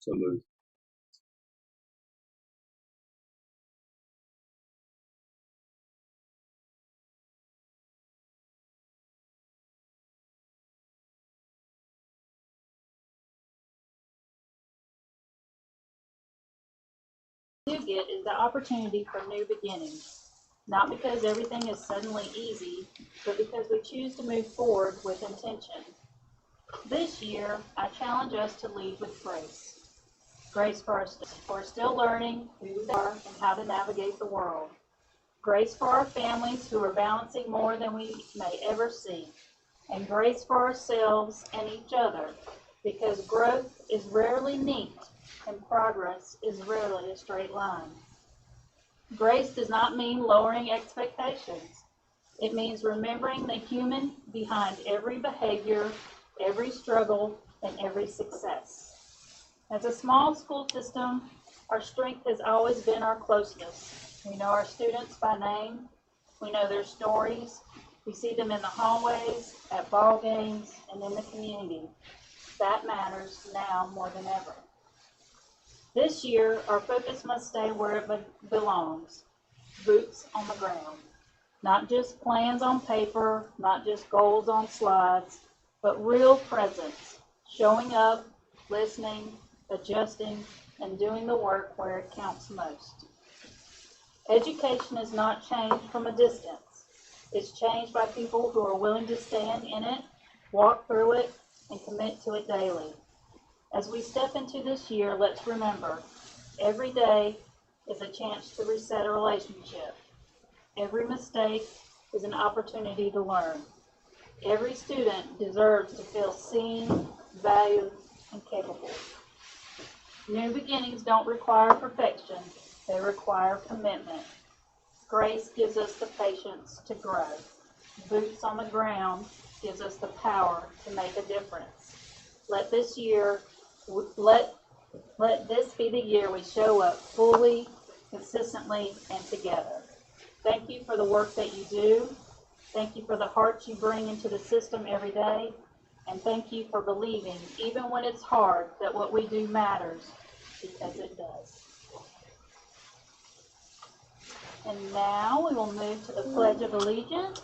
So moved. You get is the opportunity for new beginnings, not because everything is suddenly easy, but because we choose to move forward with intention. This year, I challenge us to lead with grace. Grace for still learning who we are and how to navigate the world. Grace for our families who are balancing more than we may ever see. And grace for ourselves and each other, because growth is rarely neat and progress is rarely a straight line. Grace does not mean lowering expectations. It means remembering the human behind every behavior, every struggle, and every success. As a small school system, our strength has always been our closeness. We know our students by name. We know their stories. We see them in the hallways, at ball games, and in the community. That matters now more than ever. This year, our focus must stay where it belongs, boots on the ground. Not just plans on paper, not just goals on slides, but real presence, showing up, listening, adjusting, and doing the work where it counts most. Education is not changed from a distance. It's changed by people who are willing to stand in it, walk through it, and commit to it daily. As we step into this year, let's remember, every day is a chance to reset a relationship. Every mistake is an opportunity to learn. Every student deserves to feel seen, valued, and capable. New beginnings don't require perfection, they require commitment. Grace gives us the patience to grow. Boots on the ground gives us the power to make a difference. Let this be the year we show up fully, consistently, and together. Thank you for the work that you do. Thank you for the hearts you bring into the system every day. And thank you for believing, even when it's hard, that what we do matters, because it does. And now we will move to the Pledge of Allegiance.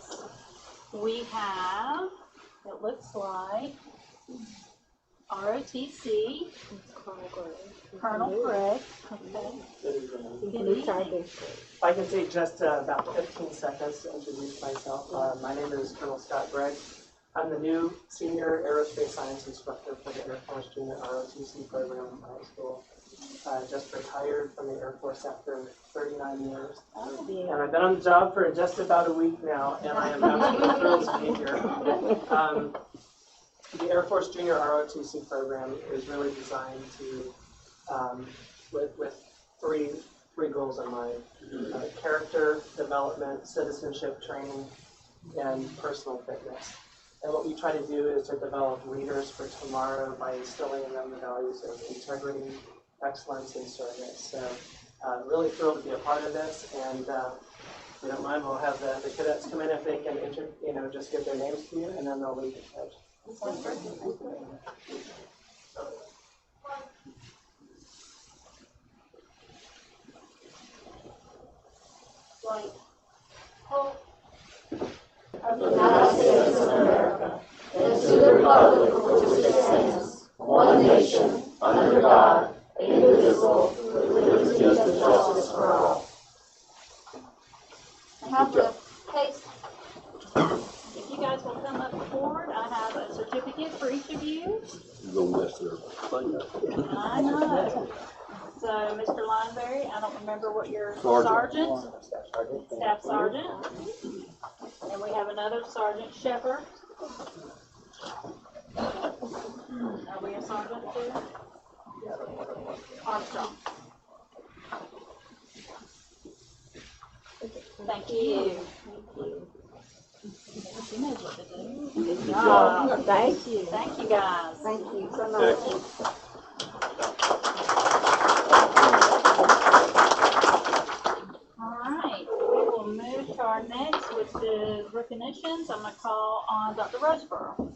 We have, it looks like, ROTC, Colonel Greg. Okay. If I can take just about 15 seconds to introduce myself. My name is Colonel Scott Gregg. I'm the new Senior Aerospace Science Instructor for the Air Force Junior ROTC program in high school. Just retired from the Air Force after 39 years. And I've been on the job for just about a week now, and I am absolutely thrilled to be here. The Air Force Junior ROTC program is really designed to, with three goals in mind: character development, citizenship training, and personal fitness. And what we try to do is to develop leaders for tomorrow by instilling in them the values of integrity, excellence, and service. So really thrilled to be a part of this, and if you don't mind, we'll have the cadets come in if they can just give their names to you, and then they'll lead the pledge. Like, hope of the United States of America, and to the republic for which it stands, one nation, under God, indivisible, with liberty and justice for all. I have the case. If you guys will come up forward, I have a certificate for each of you. You're going to mess their thing up. I know. So, Mr. Lineberry, I don't remember what your Sergeant. Staff Sergeant. And we have another Sergeant Shepherd. Are we a sergeant too? Armstrong. Thank you. She knows what to do. Good job. Thank you. Thank you, guys. Thank you so much. All right, we will move to our next, which is recognitions. I'm going to call on Dr. Roseborough.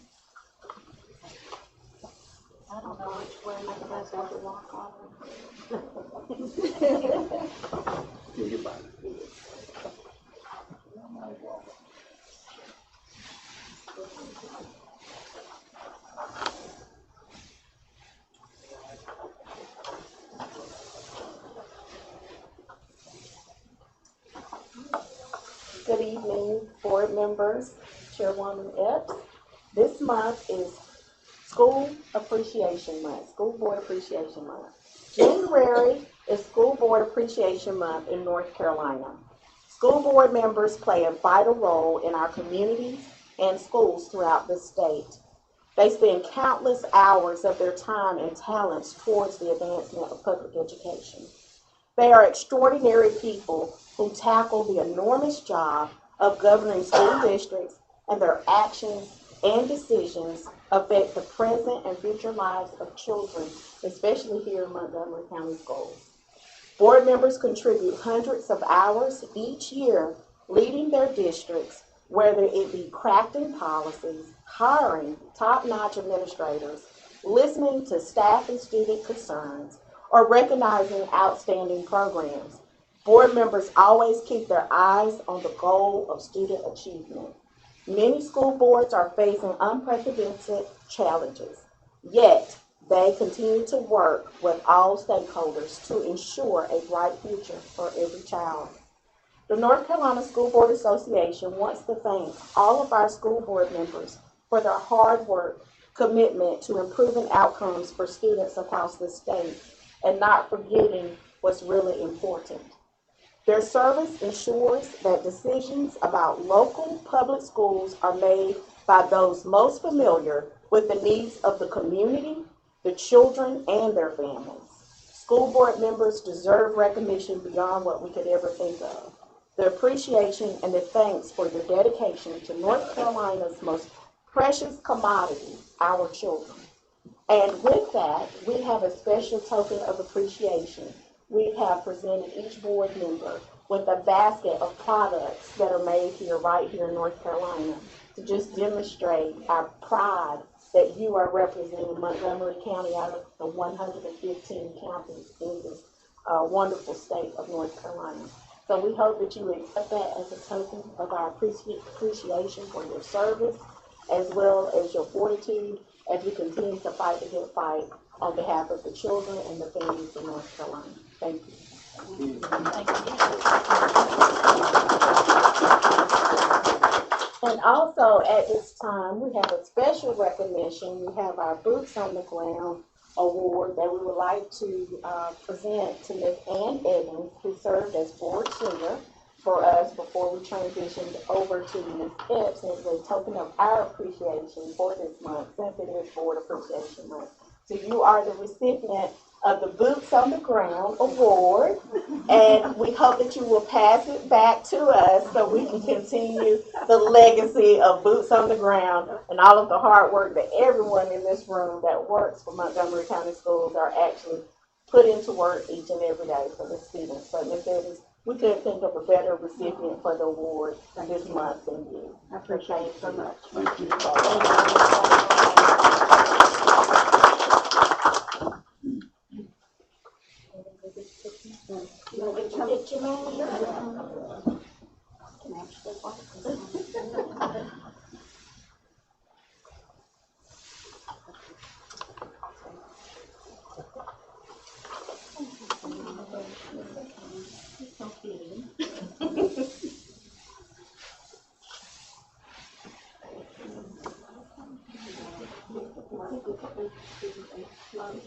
I don't know which way you guys want to walk on. Can you buy it? Good evening, board members, Chairwoman Epps. This month is School Appreciation Month, School Board Appreciation Month. January is School Board Appreciation Month in North Carolina. School board members play a vital role in our communities and schools throughout the state. They spend countless hours of their time and talents towards the advancement of public education. They are extraordinary people who tackle the enormous job of governing school districts, and their actions and decisions affect the present and future lives of children, especially here in Montgomery County Schools. Board members contribute hundreds of hours each year leading their districts, whether it be crafting policies, hiring top-notch administrators, listening to staff and student concerns, or recognizing outstanding programs. Board members always keep their eyes on the goal of student achievement. Many school boards are facing unprecedented challenges, yet they continue to work with all stakeholders to ensure a bright future for every child. The North Carolina School Board Association wants to thank all of our school board members for their hard work, commitment to improving outcomes for students across the state, and not forgetting what's really important. Their service ensures that decisions about local public schools are made by those most familiar with the needs of the community, the children, and their families. School board members deserve recognition beyond what we could ever think of. The appreciation and the thanks for their dedication to North Carolina's most precious commodity, our children. And with that, we have a special token of appreciation. We have presented each board member with a basket of products that are made here, right here in North Carolina, to just demonstrate our pride that you are representing Montgomery County out of the 115 counties in this wonderful state of North Carolina. So we hope that you accept that as a token of our appreciation for your service, as well as your fortitude as you continue to fight the good fight on behalf of the children and the families in North Carolina. Thank you. Thank you. And also at this time, we have a special recognition. We have our Boots on the Ground Award that we would like to present to Ms. Ann Evans, who served as board singer for us before we transitioned over to Ms. Epps as a token of our appreciation for this month, since it is Board Appreciation Month. So you are the recipient of the Boots on the Ground Award, and we hope that you will pass it back to us so we can continue the legacy of Boots on the Ground and all of the hard work that everyone in this room that works for Montgomery County Schools are actually put into work each and every day for the students. So Ms. Evans, we couldn't think of a better recipient for the award this month than you. I appreciate it so much. Thank you.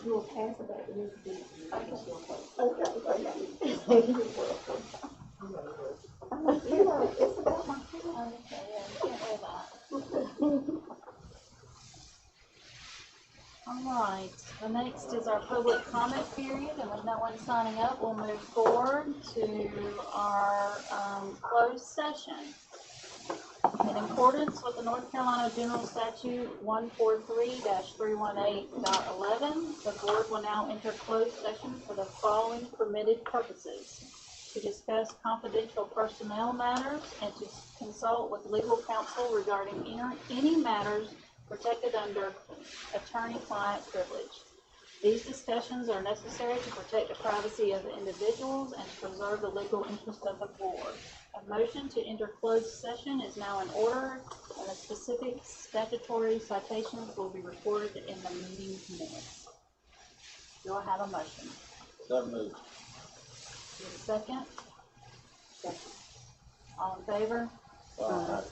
You'll pass it back to Ms. B. Okay. It's about my All right, the next is our public comment period, and with no one signing up, we'll move forward to our closed session. In accordance with the North Carolina General Statute 143-318.11, the board will now enter closed session for the following permitted purposes: to discuss confidential personnel matters and to consult with legal counsel regarding any matters protected under attorney-client privilege. These discussions are necessary to protect the privacy of individuals and to preserve the legal interest of the board. A motion to enter closed session is now in order, and the specific statutory citations will be recorded in the meeting minutes. Do I have a motion? So moved. Do I have a second? Second. All in favor? Aye.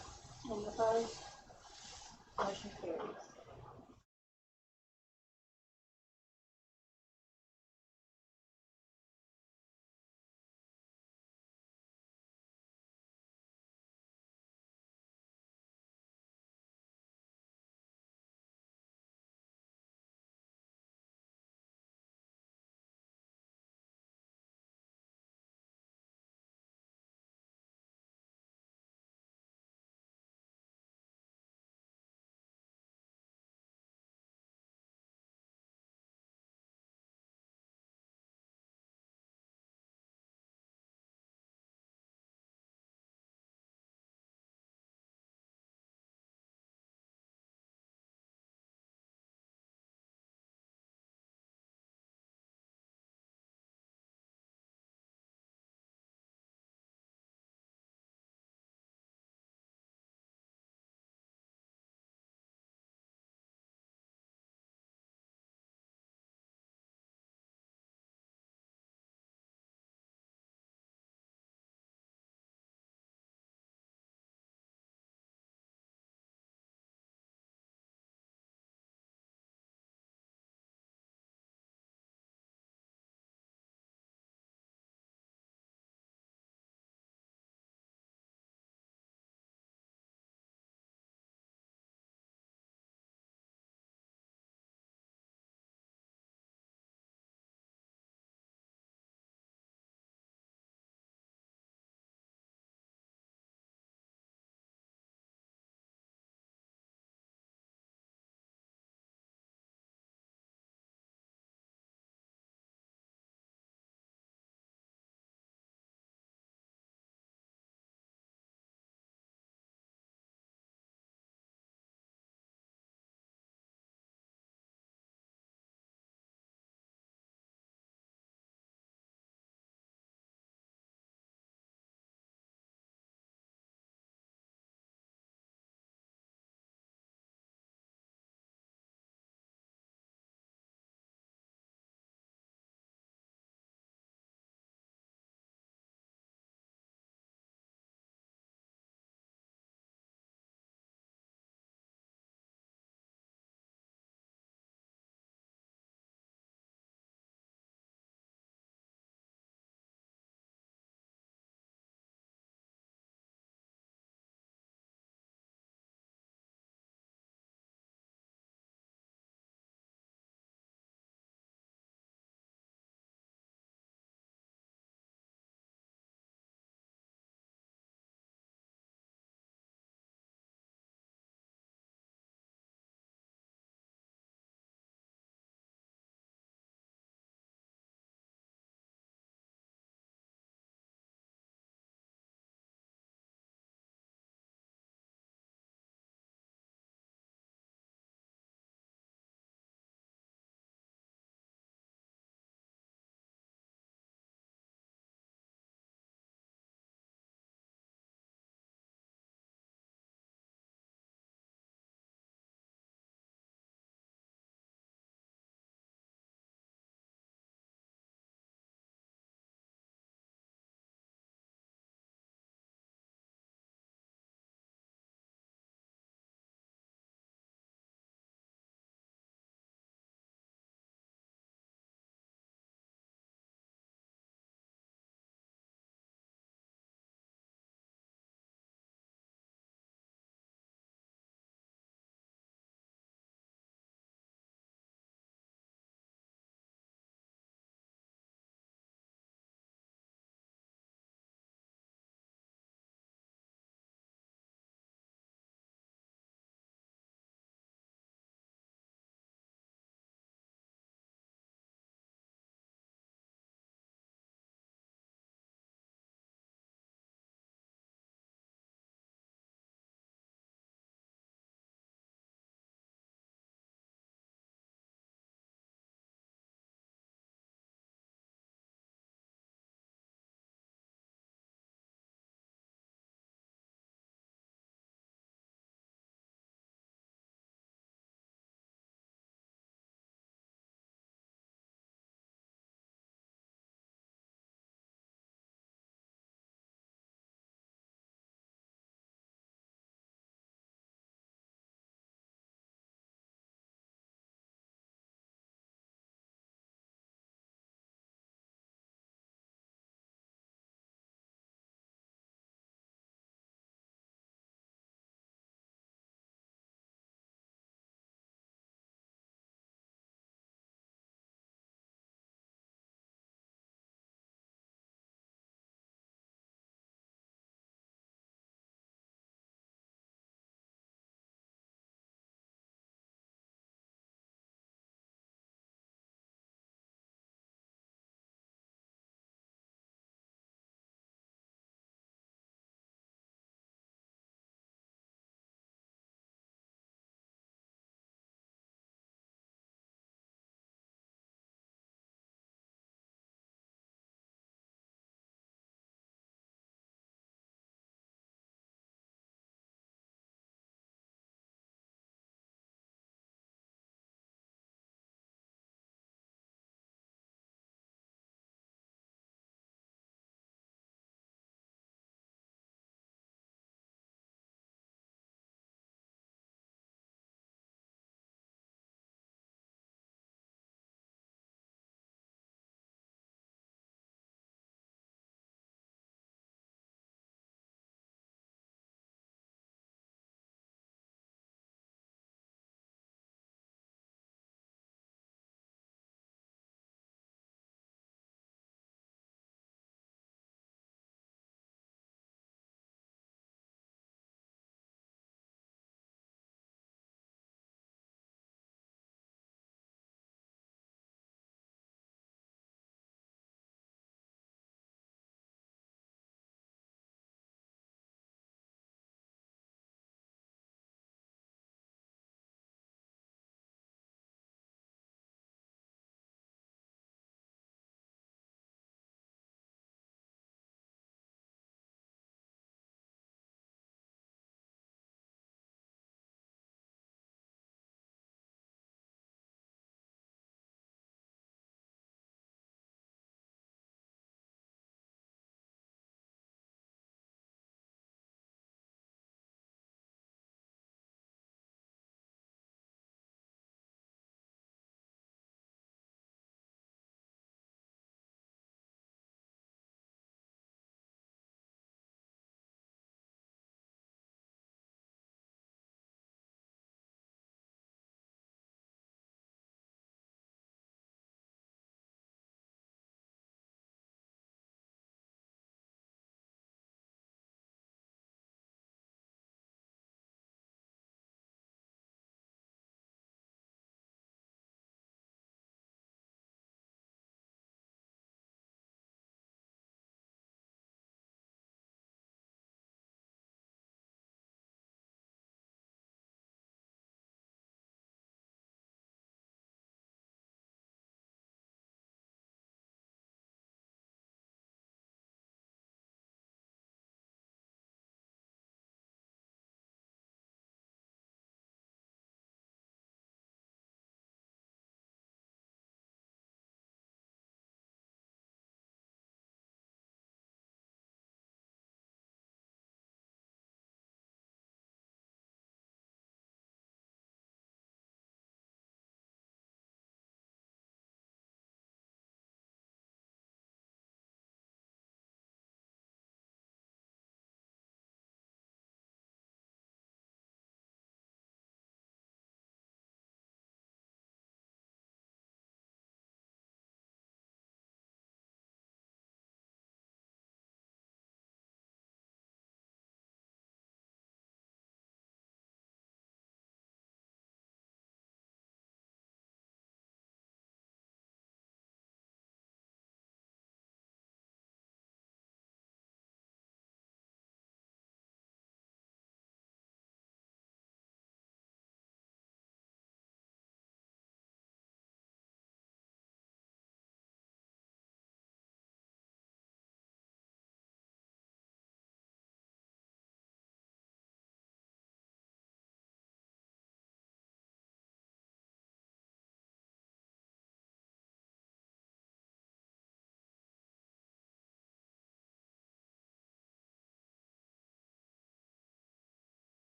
Any opposed? Motion carries.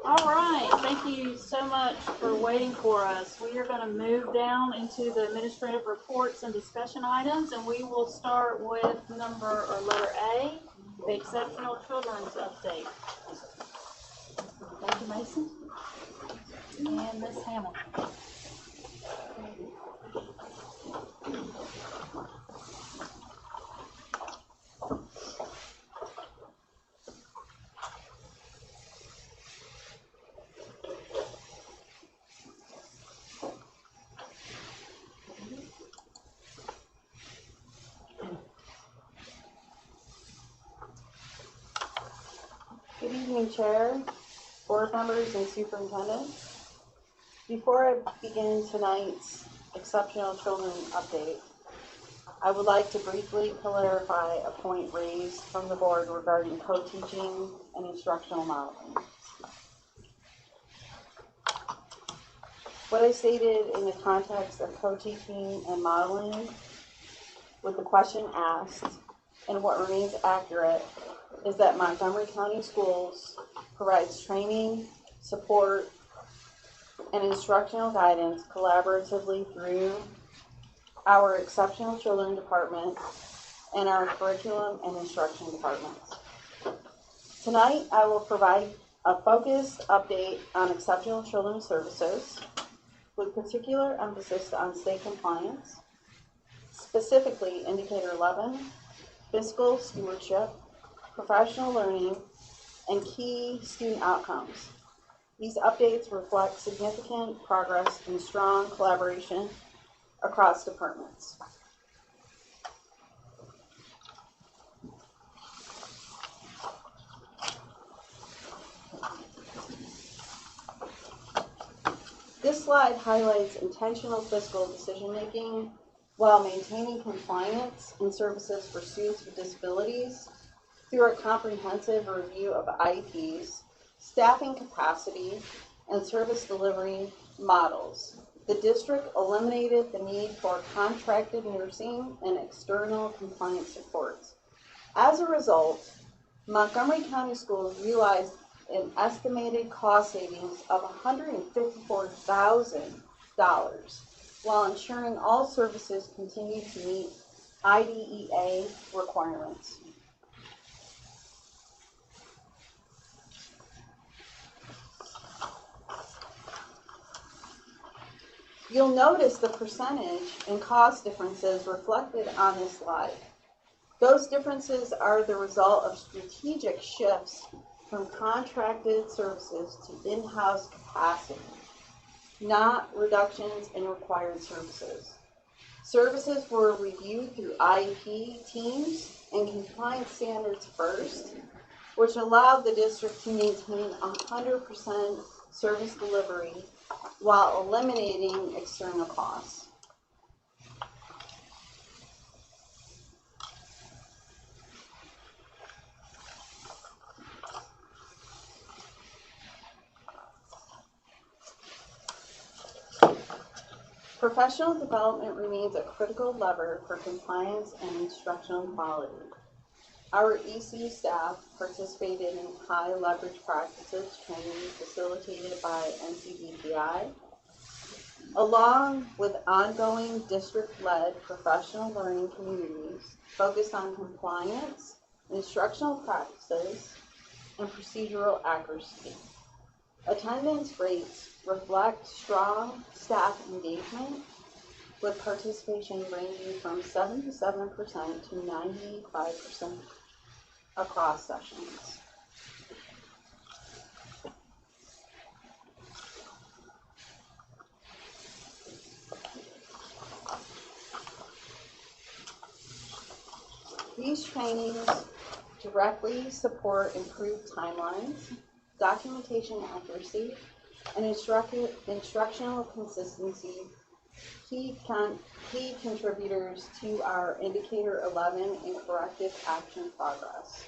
All right, thank you so much for waiting for us. We are going to move down into the administrative reports and discussion items, and we will start with letter A, the exceptional children's update. Thank you, Mason. And Ms. Hamilton. Good evening, Chair, board members, and superintendent. Before I begin tonight's exceptional children update, I would like to briefly clarify a point raised from the board regarding co-teaching and instructional modeling. What I stated in the context of co-teaching and modeling with the question asked and what remains accurate is that Montgomery County Schools provides training, support, and instructional guidance collaboratively through our Exceptional Children Department and our Curriculum and Instruction Departments. Tonight, I will provide a focused update on Exceptional Children Services with particular emphasis on state compliance, specifically Indicator 11, fiscal stewardship, professional learning, and key student outcomes. These updates reflect significant progress and strong collaboration across departments. This slide highlights intentional fiscal decision-making while maintaining compliance and services for students with disabilities through a comprehensive review of IEPs, staffing capacity, and service delivery models. The district eliminated the need for contracted nursing and external compliance supports. As a result, Montgomery County Schools realized an estimated cost savings of $154,000 while ensuring all services continue to meet IDEA requirements. You'll notice the percentage and cost differences reflected on this slide. Those differences are the result of strategic shifts from contracted services to in-house capacity, not reductions in required services. Services were reviewed through IEP teams and compliance standards first, which allowed the district to maintain 100% service delivery while eliminating external costs. Professional development remains a critical lever for compliance and instructional quality. Our EC staff participated in high leverage practices training facilitated by NCDPI, along with ongoing district-led professional learning communities focused on compliance, instructional practices, and procedural accuracy. Attendance rates reflect strong staff engagement, with participation ranging from 77% to 95% across sessions. These trainings directly support improved timelines, documentation accuracy, and instructional consistency, key contributors to our Indicator 11 and corrective action progress.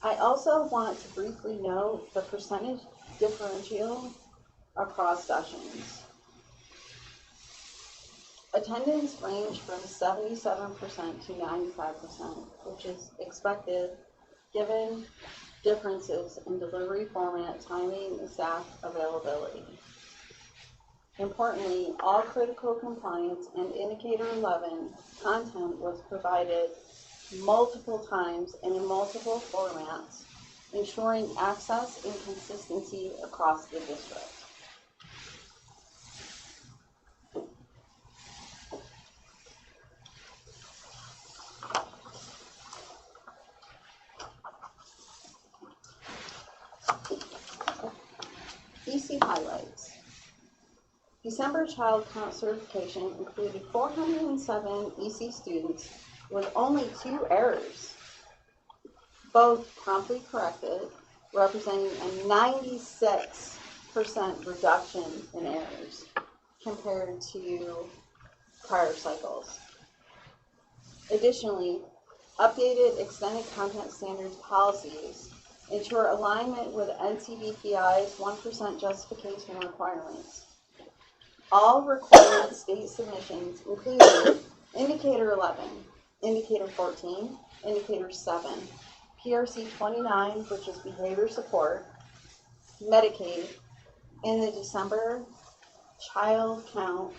I also want to briefly note the percentage differential across sessions. Attendance ranged from 77% to 95%, which is expected given differences in delivery format, timing, and staff availability. Importantly, all critical compliance and indicator 11 content was provided multiple times and in multiple formats, ensuring access and consistency across the district. EC highlights. December child count certification included 407 EC students with only 2 errors, both promptly corrected, representing a 96% reduction in errors compared to prior cycles. Additionally, updated extended content standards policies ensure alignment with NCBPI's 1% justification requirements. All required state submissions, including Indicator 11, Indicator 14, Indicator 7, PRC 29, which is behavior support, Medicaid, and the December child count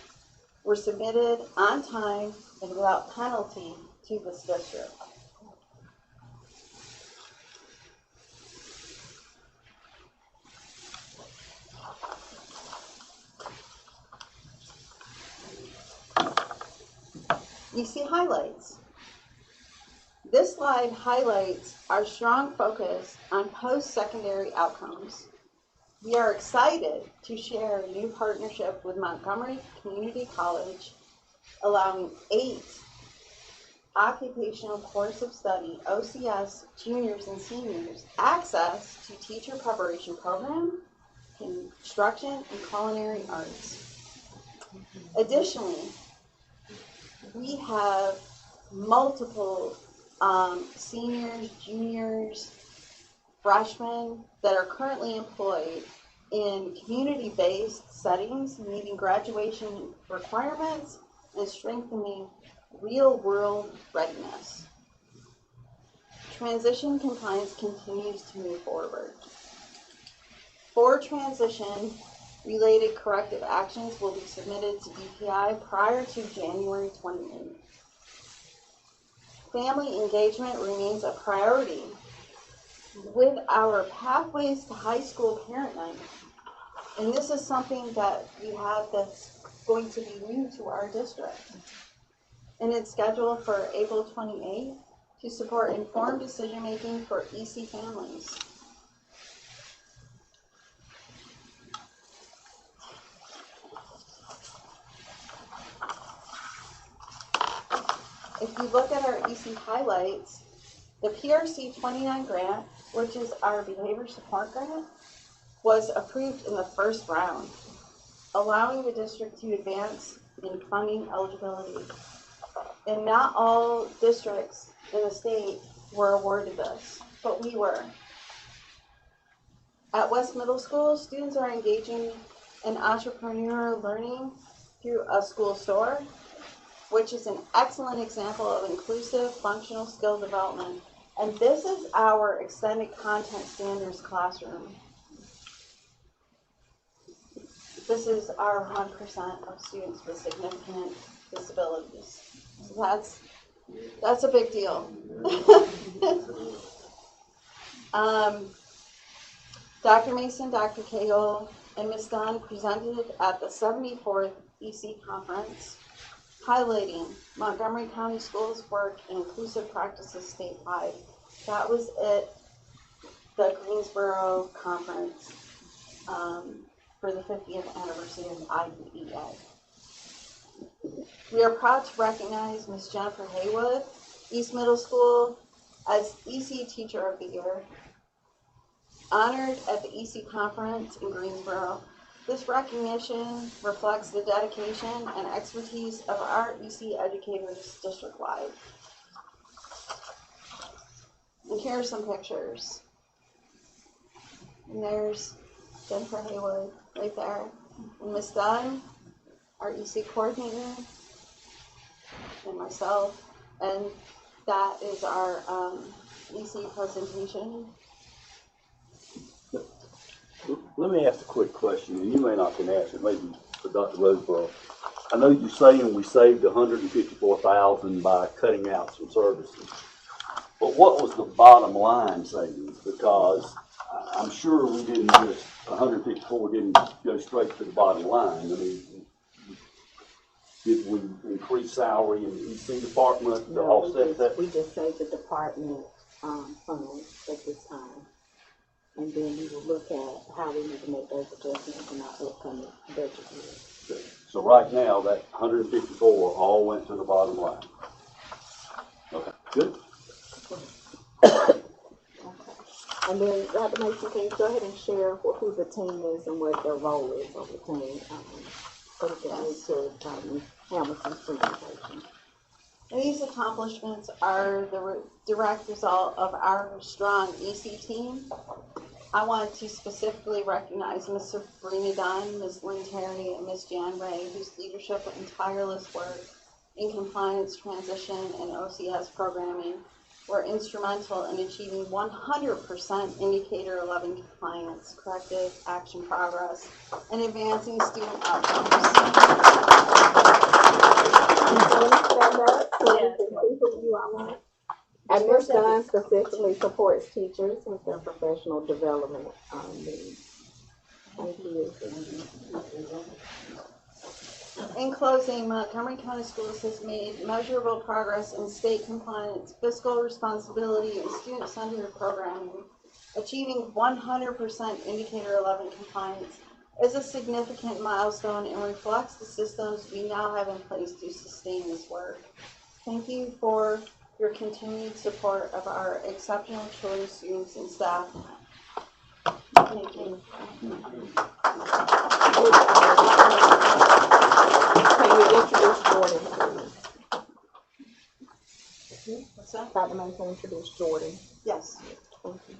were submitted on time and without penalty to this district. EC highlights. This slide highlights our strong focus on post-secondary outcomes. We are excited to share a new partnership with Montgomery Community College, allowing 8 occupational course of study, OCS, juniors and seniors access to teacher preparation program, construction, and culinary arts. Additionally, we have multiple seniors, juniors, freshmen that are currently employed in community-based settings, meeting graduation requirements and strengthening real-world readiness. Transition compliance continues to move forward. For transition, related corrective actions will be submitted to DPI prior to January 28th. Family engagement remains a priority with our Pathways to High School Parent Night. And this is something that we have that's going to be new to our district. And it's scheduled for April 28th to support informed decision-making for EC families. If you look at our EC highlights, the PRC 29 grant, which is our behavior support grant, was approved in the first round, allowing the district to advance in funding eligibility. And not all districts in the state were awarded this, but we were. At West Middle School, students are engaging in entrepreneurial learning through a school store, which is an excellent example of inclusive functional skill development. And this is our extended content standards classroom. This is our 1% of students with significant disabilities. So that's a big deal. Dr. Mason, Dr. Cagle, and Ms. Dunn presented at the 74th EC conference, highlighting Montgomery County Schools' work in inclusive practices statewide. That was at the Greensboro conference for the 50th anniversary of IDEA. We are proud to recognize Ms. Jennifer Haywood, East Middle School, as EC Teacher of the Year, honored at the EC conference in Greensboro. This recognition reflects the dedication and expertise of our EC educators district-wide. And here are some pictures. And there's Jennifer Haywood right there. And Ms. Dunn, our EC coordinator, and myself. And that is our EC presentation. Let me ask a quick question, and you may not can answer it, maybe for Dr. Roseborough. I know you're saying we saved $154,000 by cutting out some services, but what was the bottom line savings? Because I'm sure we didn't just, 154 didn't go straight to the bottom line. I mean, did we increase salary in the EC department to offset that? We just saved the department funds at this time. And then we will look at how we need to make those adjustments in our upcoming budget year. So right now, that 154 all went to the bottom line. Okay, good. And then, Dr. Mason, can you go ahead and share who the team is and what their role is on the team? So we can move to Hamilton's presentation. And these accomplishments are the direct result of our strong EC team. I want to specifically recognize Ms. Sabrina Dunn, Ms. Lynn Terry, and Ms. Jan Ray, whose leadership and tireless work in compliance, transition, and OCS programming were instrumental in achieving 100% Indicator 11 compliance, corrective action progress, and advancing student outcomes. And Ms. Dunn specifically supports teachers with their professional development needs. Thank you. In closing, Montgomery County Schools has made measurable progress in state compliance, fiscal responsibility, and student-centered programming. Achieving 100% Indicator 11 compliance is a significant milestone and reflects the systems we now have in place to sustain this work. Thank you for your continued support of our exceptional children, students, and staff. Thank you. Can you introduce Jordan, please? What's that? Dr. Mason, introduce Jordan. Yes. Thank you.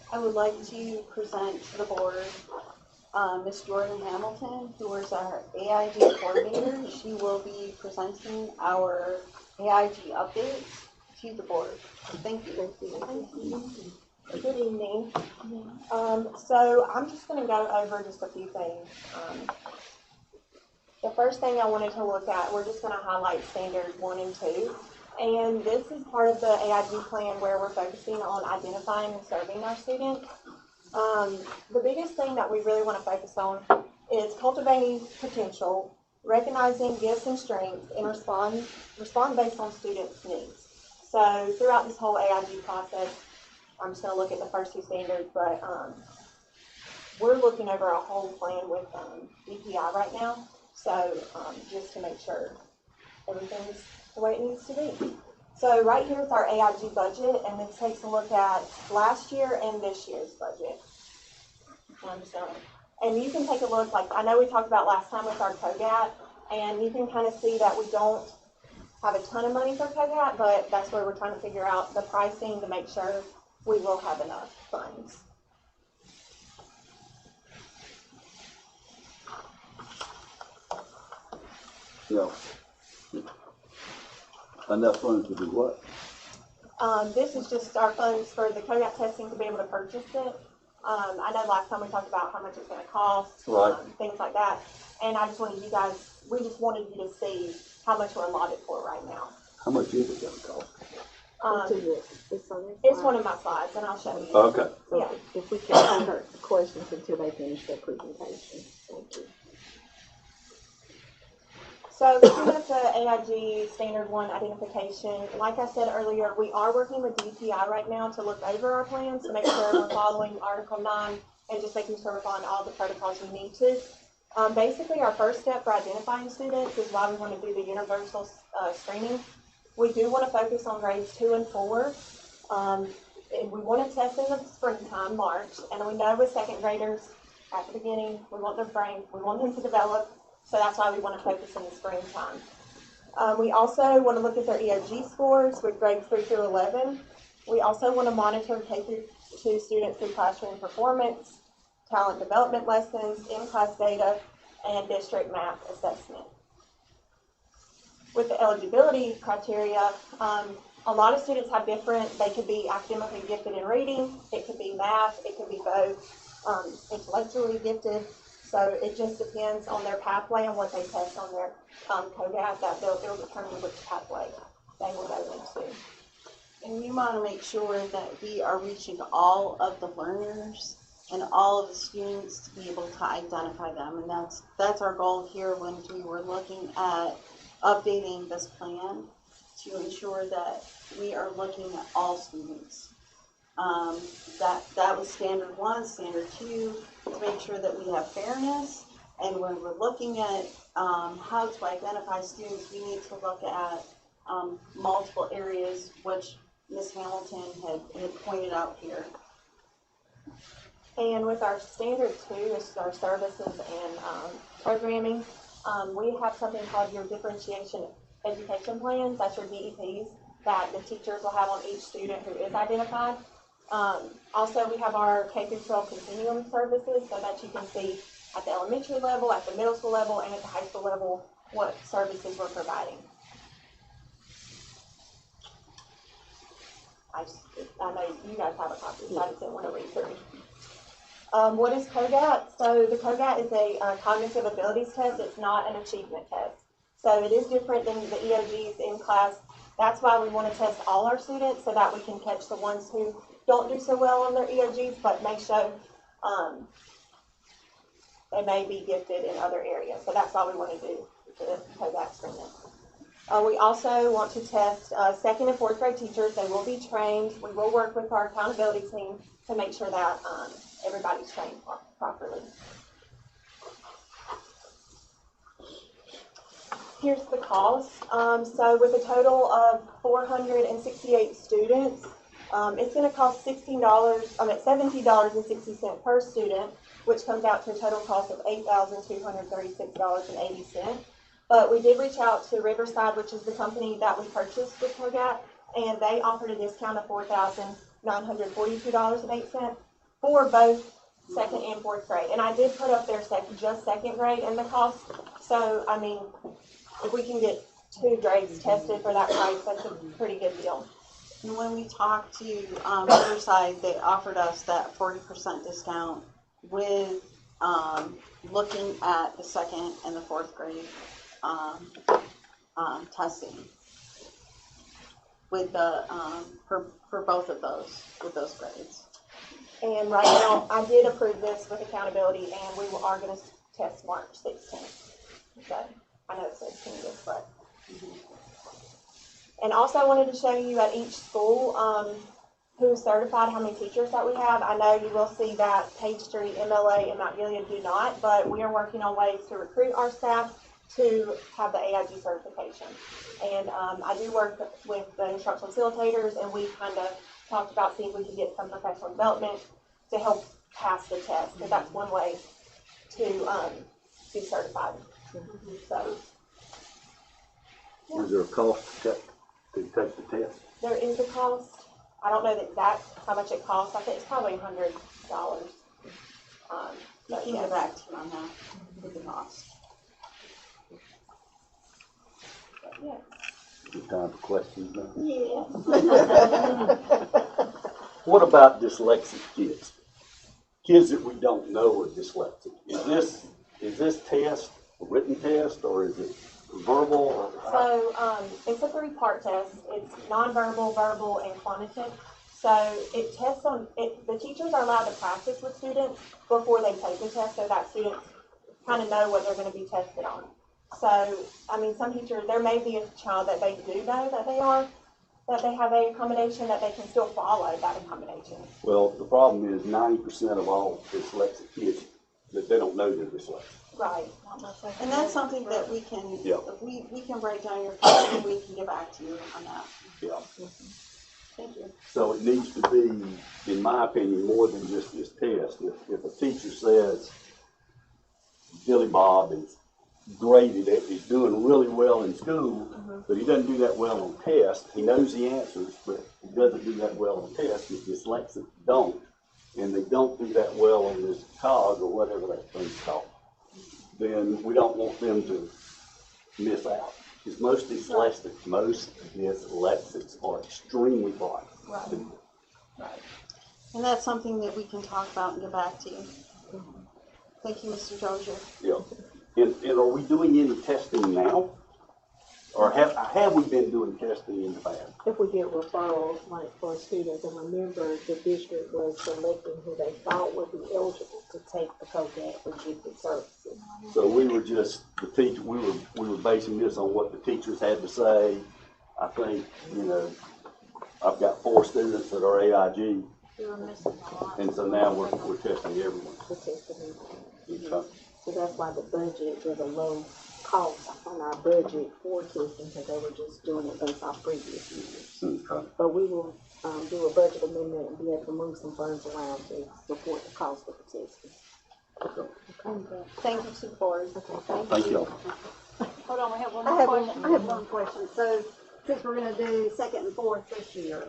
I would like to present to the board Ms. Jordan Hamilton, who is our AIG coordinator. She will be presenting our AIG updates to the board. Thank you. Good evening. So I'm just going to go over just a few things. The first thing I wanted to look at, we're just going to highlight standards 1 and 2. And this is part of the AIG plan where we're focusing on identifying and serving our students. The biggest thing that we really want to focus on is cultivating potential, recognizing gifts and strengths, and respond based on students' needs. So throughout this whole AIG process, I'm just going to look at the first 2 standards, but we're looking over a whole plan with EPI right now. So just to make sure everything's the way it needs to be. So right here is our AIG budget, and this takes a look at last year and this year's budget. And you can take a look, like I know we talked about last time with our COGAT, and you can kind of see that we don't have a ton of money for COGAT, but that's where we're trying to figure out the pricing to make sure we will have enough funds. No. Enough funds to do what? This is just our funds for the COGAT testing to be able to purchase it. I know last time we talked about how much it's going to cost, Right. Things like that. And I just wanted you guys, we just wanted you to see how much we're allotted for right now. How much is it gonna cost? It's one of my slides, and I'll show you. Okay. So Yeah. if we can hold her questions until they finish their presentation. Thank you. So looking at the AIG Standard 1 identification, like I said earlier, we are working with DPI right now to look over our plans to make sure we're following Article 9 and just making sure we're following all the protocols we need to. Basically, our first step for identifying students is why we want to do the universal screening. We do want to focus on grades 2 and 4. And we want to test in the springtime, March, and we know with second graders at the beginning, we want their brain, we want them to develop, so that's why we want to focus in the springtime. We also want to look at their EOG scores with grades 3 through 11. We also want to monitor K-2 students through classroom performance, talent development lessons, in-class data, and district math assessment. With the eligibility criteria, a lot of students have different, they could be academically gifted in reading, it could be math, it could be both, intellectually gifted. So it just depends on their pathway and what they test on their COGAT, that they'll determine which pathway they will go into. And we want to make sure that we are reaching all of the learners and all of the students to be able to identify them. And that's our goal here when we were looking at updating this plan, to ensure that we are looking at all students. That was standard 1, standard 2, to make sure that we have fairness. And when we're looking at how to identify students, we need to look at multiple areas, which Ms. Hamilton had pointed out here. And with our standard 2, this is our services and programming, we have something called your differentiation education plans. That's your DEPs that the teachers will have on each student who is identified. Also, we have our K-12 continuum services so that you can see at the elementary level, at the middle school level, and at the high school level what services we're providing. I know you guys have a copy, so I just didn't want to read through. What is COGAT? So the COGAT is a cognitive abilities test. It's not an achievement test. So it is different than the EOGs in class. That's why we want to test all our students so that we can catch the ones who don't do so well on their EOGs but may show they may be gifted in other areas. So that's all we want to do with the COGAT screening. We also want to test 2nd and 4th grade teachers. They will be trained. We will work with our accountability team to make sure that everybody's trained properly. Here's the cost. So with a total of 468 students, it's going to cost $70.60 per student, which comes out to a total cost of $8,236.80. But we did reach out to Riverside, which is the company that we purchased with COGAT, and they offered a discount of $4,942.08 for both 2nd and 4th grade. And I did put up there just 2nd grade in the cost. So, I mean, if we can get 2 grades tested for that price, that's a pretty good deal. And when we talked to Riverside, they offered us that 40% discount with looking at the 2nd and the 4th grade testing with the for both of those with those grades. And right now, I did approve this with accountability, and we are going to test March 16th. So I know it says 16th, but. And also, I wanted to show you at each school who's certified, how many teachers that we have. I know you will see that Page Street, MLA, and Mount Gilead do not, but we are working on ways to recruit our staff to have the AIG certification. And I do work with the instructional facilitators, and we kind of talked about seeing if we could get some professional development to help pass the test, because that's one way to be certified. So, Is there a cost to take the test? there is a cost. I don't know the exact how much it costs. I think it's probably $100. You can get back to you on that with the cost. Yeah. Good time for questions now. Yeah. What about dyslexic kids? Kids that we don't know are dyslexic. Is this test a written test, or is it verbal? So it's a 3-part test. It's nonverbal, verbal, and quantitative. So it tests on it. The teachers are allowed to practice with students before they take the test, so that students kind of know what they're going to be tested on. So I mean, some teachers, there may be a child that they do know that they have a accommodation, that they can still follow that accommodation. Well, the problem is 90% of all dyslexic kids, that they don't know they're dyslexic. Right. And that's something that we can, Yeah. we can write down your question and we can get back to you on that. Yeah. Thank you. So it needs to be, in my opinion, more than just this test. If a teacher says, Billy Bob is graded, he's doing really well in school, but he doesn't do that well on tests. He knows the answers, but he doesn't do that well on tests. His dyslexic don't. And they don't do that well on this COG or whatever that thing's called. Then we don't want them to miss out. Because most dyslexics are extremely bright. Right. Right. And that's something that we can talk about and get back to you. Thank you, Mr. Dozier. Yeah. And are we doing any testing now? Or have we been doing testing in the past? If we get referrals, like for students, and remember, the district was selecting who they thought would be eligible to take the COGAT for gifted services. So we were just, the teacher, we were basing this on what the teachers had to say. I think, I've got 4 students that are AIG, We were missing a lot. and so now we're testing everyone. For testing. Okay. So that's why the budget, there's a low cost on our budget for testing, because they were just doing it based off previous years. Okay. But we will do a budget amendment and be able to move some funds around to support the cost of the testing. Okay. Thank you to the board. Thank you. Hold on, we have one I more have question. one, I have one question. So, since we're gonna do 2nd and 4th this year,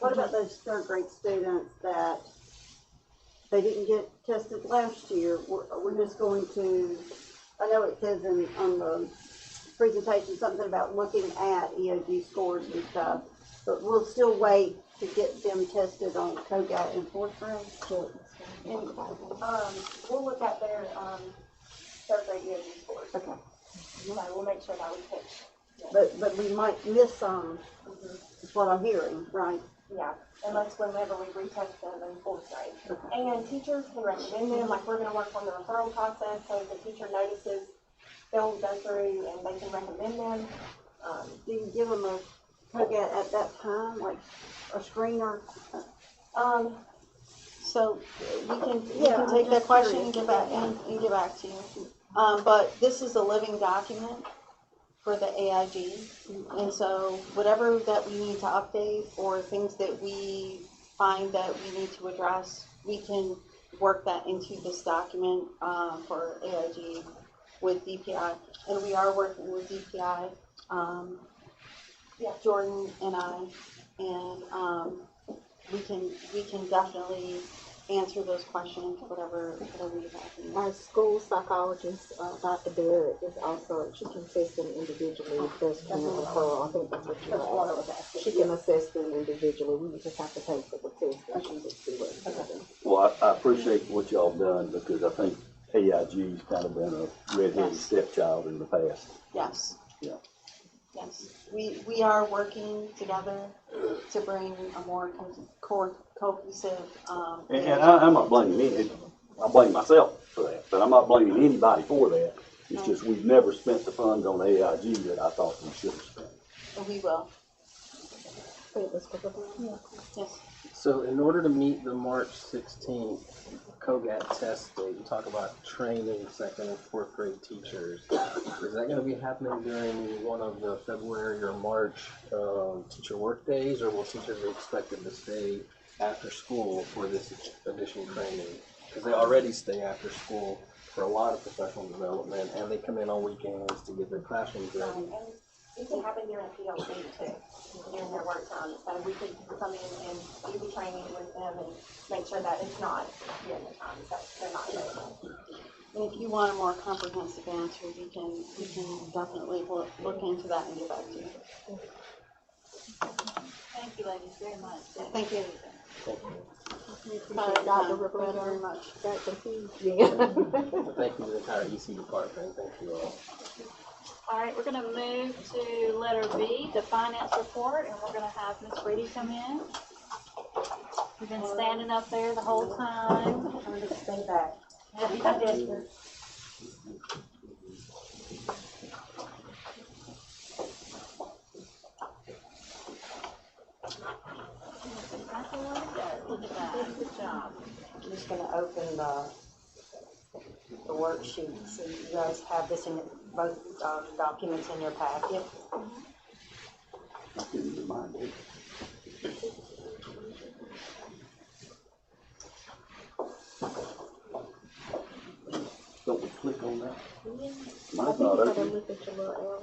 what about those 3rd grade students that they didn't get tested last year? We're just going to, I know it says on the presentation something about looking at EOG scores and stuff, but we'll still wait to get them tested on COGAT in 4th grade. And, we'll look at their, 3rd grade EOG scores. Okay. So we'll make sure that we pick. But we might miss some, is what I'm hearing, right? Yeah, unless whenever we retest them in 4th grade. And teachers can recommend them, like we're gonna work on the referral process, so if the teacher notices, they'll go through and they can recommend them. Do you give them a COGAT at that time, like a screener? So we can Yeah, take I'm that just question curious. and get back, and get back to you. But this is a living document for the AIG. And so whatever that we need to update or things that we find that we need to address, we can work that into this document for AIG with DPI. And we are working with DPI, Jordan and I, and we can definitely answer those questions, whatever you have. Our school psychologist, Dr. Barrett, is also, she can assess them individually if there's a referral. I think that's what That's what I was you're asking. She can assess them individually. We would just have to pay for the test and she would see what. Well, I appreciate what y'all done, because I think AIG's kind of been a red-headed stepchild in the past. Yes. Yeah. Yes, we are working together to bring a more cohesive. And I'm not blaming I blame myself for that, but I'm not blaming anybody for that. It's just we've never spent the funds on AIG that I thought we should have spent. And we will. Yes. So in order to meet the March 16th COGAT test date, you talk about training 2nd and 4th grade teachers. Is that going to be happening during one of the February or March teacher work days, or will teachers be expected to stay after school for this additional training? Because they already stay after school for a lot of professional development, and they come in on weekends to get their classrooms ready. And it can happen during PLC too, during their work time. So we could come in and do the training with them and make sure that it's not during the time, so they're not available. And if you want a more comprehensive answer, we can definitely look into that and get back to you. Thank you, ladies, very much. Thank you. Dr. Thank you very much. Got confused. Yeah. Thank you to the entire EC department. Thank you all. All right, we're gonna move to letter B, the finance report, and we're gonna have Ms. Reedy come in. You've been standing up there the whole time. I'm gonna stay back. I did. Exactly what it does. Look at that. Good job. I'm just gonna open the the worksheets. And you guys have this in both documents in your packet. I didn't remind you. Don't we click on that? Mine's not open. Look at your little arrow.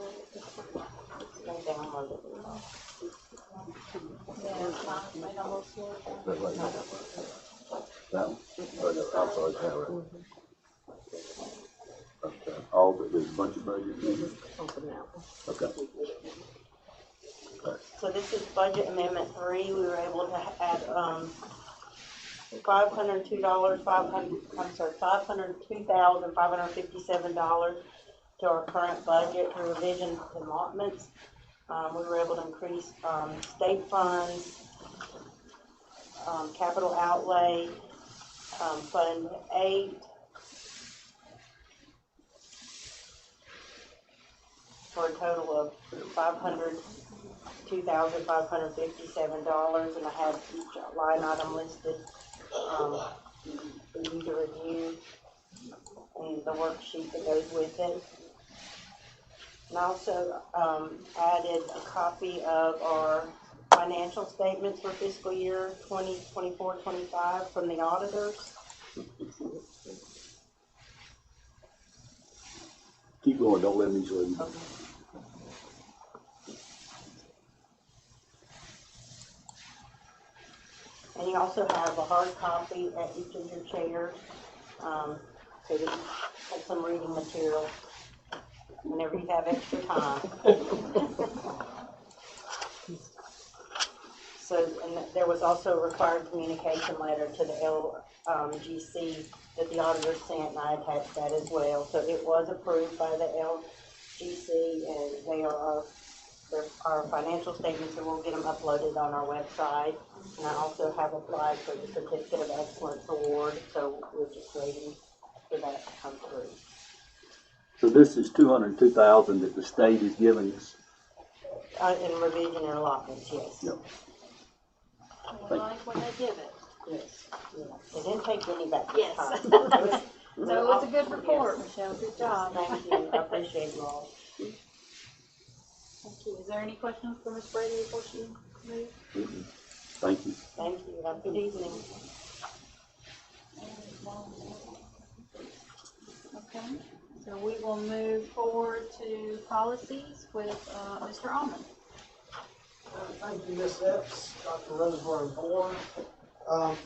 Go download it. Yeah, mine might almost work. That right now. That one? Oh, no, I'm sorry, that right. Okay, all, there's a bunch of budget numbers? Open that one. Okay. So this is budget amendment 3. We were able to add, $502,557 to our current budget through revision allotments. We were able to increase, state funds, capital outlay, Fund 8, for a total of $502,557, and I have each line item listed for you to review and the worksheet that goes with it. And I also added a copy of our financial statements for fiscal year 2024-25 from the auditors. Keep going, don't let me show you. Okay. And you also have a hard copy at each of your chairs, so that you have some reading material whenever you have extra time. So, and there was also a required communication letter to the LGC that the auditor sent, and I attached that as well. So it was approved by the LGC, and they are our financial statements, and we'll get them uploaded on our website. And I also have applied for the Certificate of Excellence Award, so we're just waiting for that to come through. So this is $202,000 that the state is giving us? In revision and allotments, yes. Yep. We like when they give it. Yes. Yeah. They didn't take any back this Yes. time. So it was a good report, Yes. Michelle, good job. Thank you, I appreciate you all. Thank you. Is there any questions for Ms. Brady before she leaves? Mm-mm. Thank you. Thank you, have a good evening. Okay, so we will move forward to policies with Mr. Almond. Thank you, Ms. Epps, Dr. Roseburn, and board.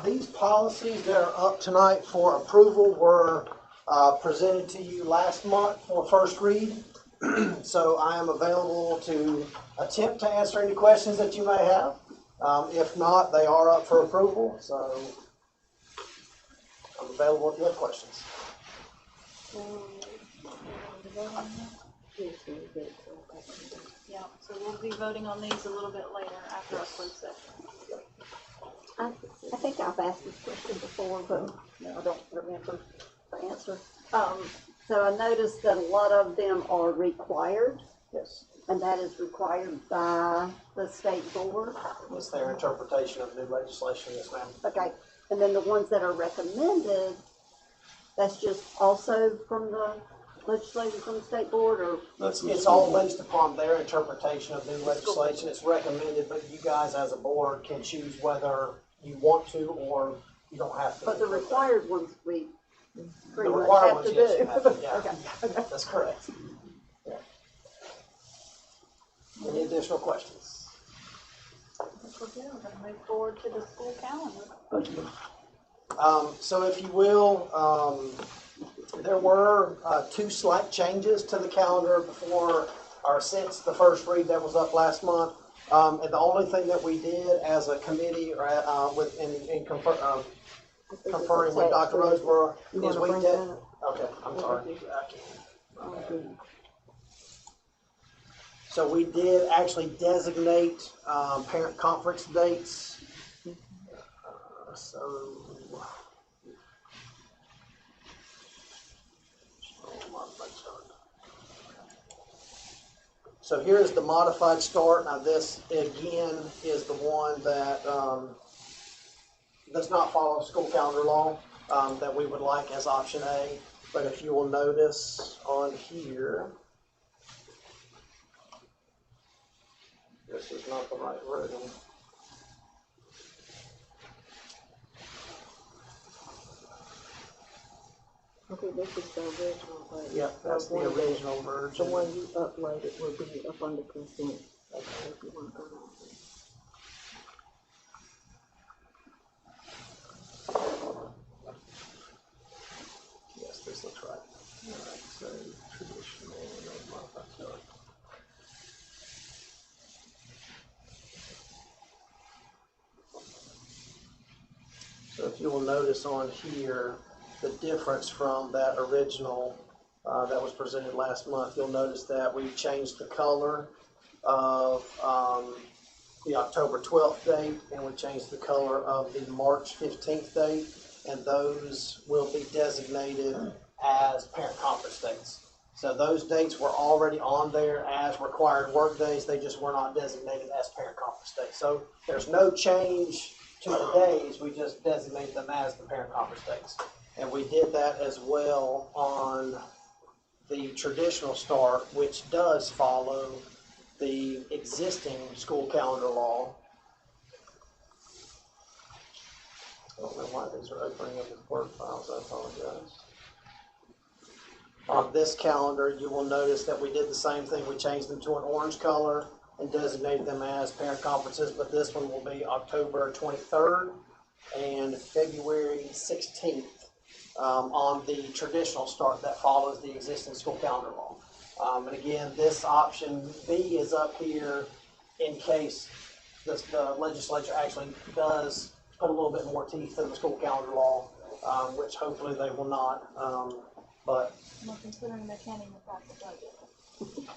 These policies that are up tonight for approval were presented to you last month for first read. So I am available to attempt to answer any questions that you may have. If not, they are up for approval, so I'm available if you have questions. Yeah, so we'll be voting on these a little bit later after our closed session. I think I've asked this question before, but I don't remember the answer. So I noticed that a lot of them are required, Yes. and that is required by the state board. It's their interpretation of new legislation, yes, ma'am. Okay, and then the ones that are recommended, that's just also from the legislation from the state board, or? It's all based upon their interpretation of new legislation. It's recommended, but you guys as a board can choose whether you want to or you don't have to. But the required ones we The pretty much required have ones, to yes, do. you have to, yeah. Okay. That's correct. Yeah. Any additional questions? I think we're good. We're gonna move forward to the school calendar. Thank you. So if you will, there were 2 slight changes to the calendar before or since the first read that was up last month. And the only thing that we did as a committee or conferring with Dr. Roseborough is we did. Okay, I'm sorry. So we did actually designate parent conference dates. So here is the modified start. Now this again is the one that does not follow school calendar law that we would like as option A. But if you will notice on here, this is not the right version. Okay, this is the original, but. Yep, that's the original version. The one you uploaded will be up under consent. Okay, if you want to go down. Yes, this looks right. Alright, so traditional, modified start. So if you will notice on here, the difference from that original that was presented last month, you'll notice that we changed the color of the October 12th date, and we changed the color of the March 15th date, and those will be designated as parent conference dates. So those dates were already on there as required work days, they just were not designated as parent conference days. So there's no change to the days, we just designate them as the parent conference dates. And we did that as well on the traditional start, which does follow the existing school calendar law. I don't know why these are opening up as Word files, I apologize. On this calendar, you will notice that we did the same thing. We changed them to an orange color and designated them as parent conferences, but this one will be October 23rd and February 16th on the traditional start that follows the existing school calendar law. And again, this option B is up here in case the legislature actually does put a little bit more teeth in the school calendar law, which hopefully they will not. But Well, considering they can't even pass the budget.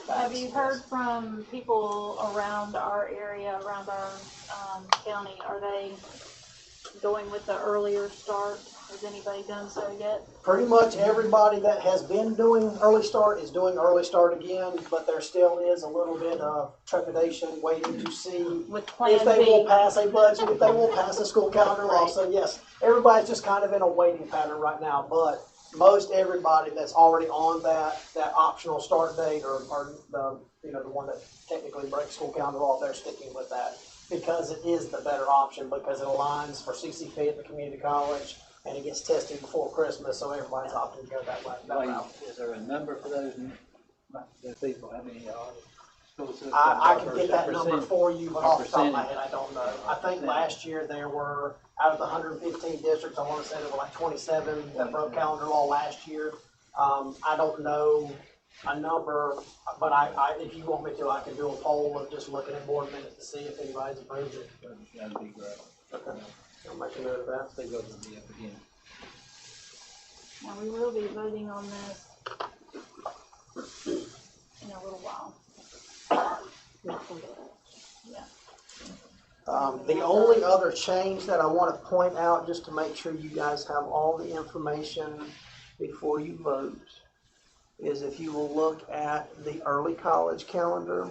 Have you heard from people around our area, around our county? Are they going with the earlier start? Has anybody done so yet? pretty much everybody that has been doing early start is doing early start again, but there still is a little bit of trepidation waiting to see With Plan if they B. will pass a budget, if they will pass a school calendar law. So yes, everybody's just kind of in a waiting pattern right now, but most everybody that's already on that optional start date or the the one that technically breaks school calendar law, they're sticking with that because it is the better option, because it aligns for CCP at the community college and it gets tested before Christmas, so everybody's opting to go that way. That route. Is there a number for those people? How many are school systems? I can get that number for you, but Or off the top of my percentage. head, I don't know. I think last year there were, out of the 115 districts, I want to say there were like 27 that broke calendar law last year. I don't know a number, but if you want me to, I can do a poll of just looking at board minutes to see if anybody's approved it. That'd be great. Okay. I'll make a note of that. They go to the up again. Now, we will be voting on this in a little while. Yeah. The only other change that I want to point out, just to make sure you guys have all the information before you vote, is if you will look at the early college calendar.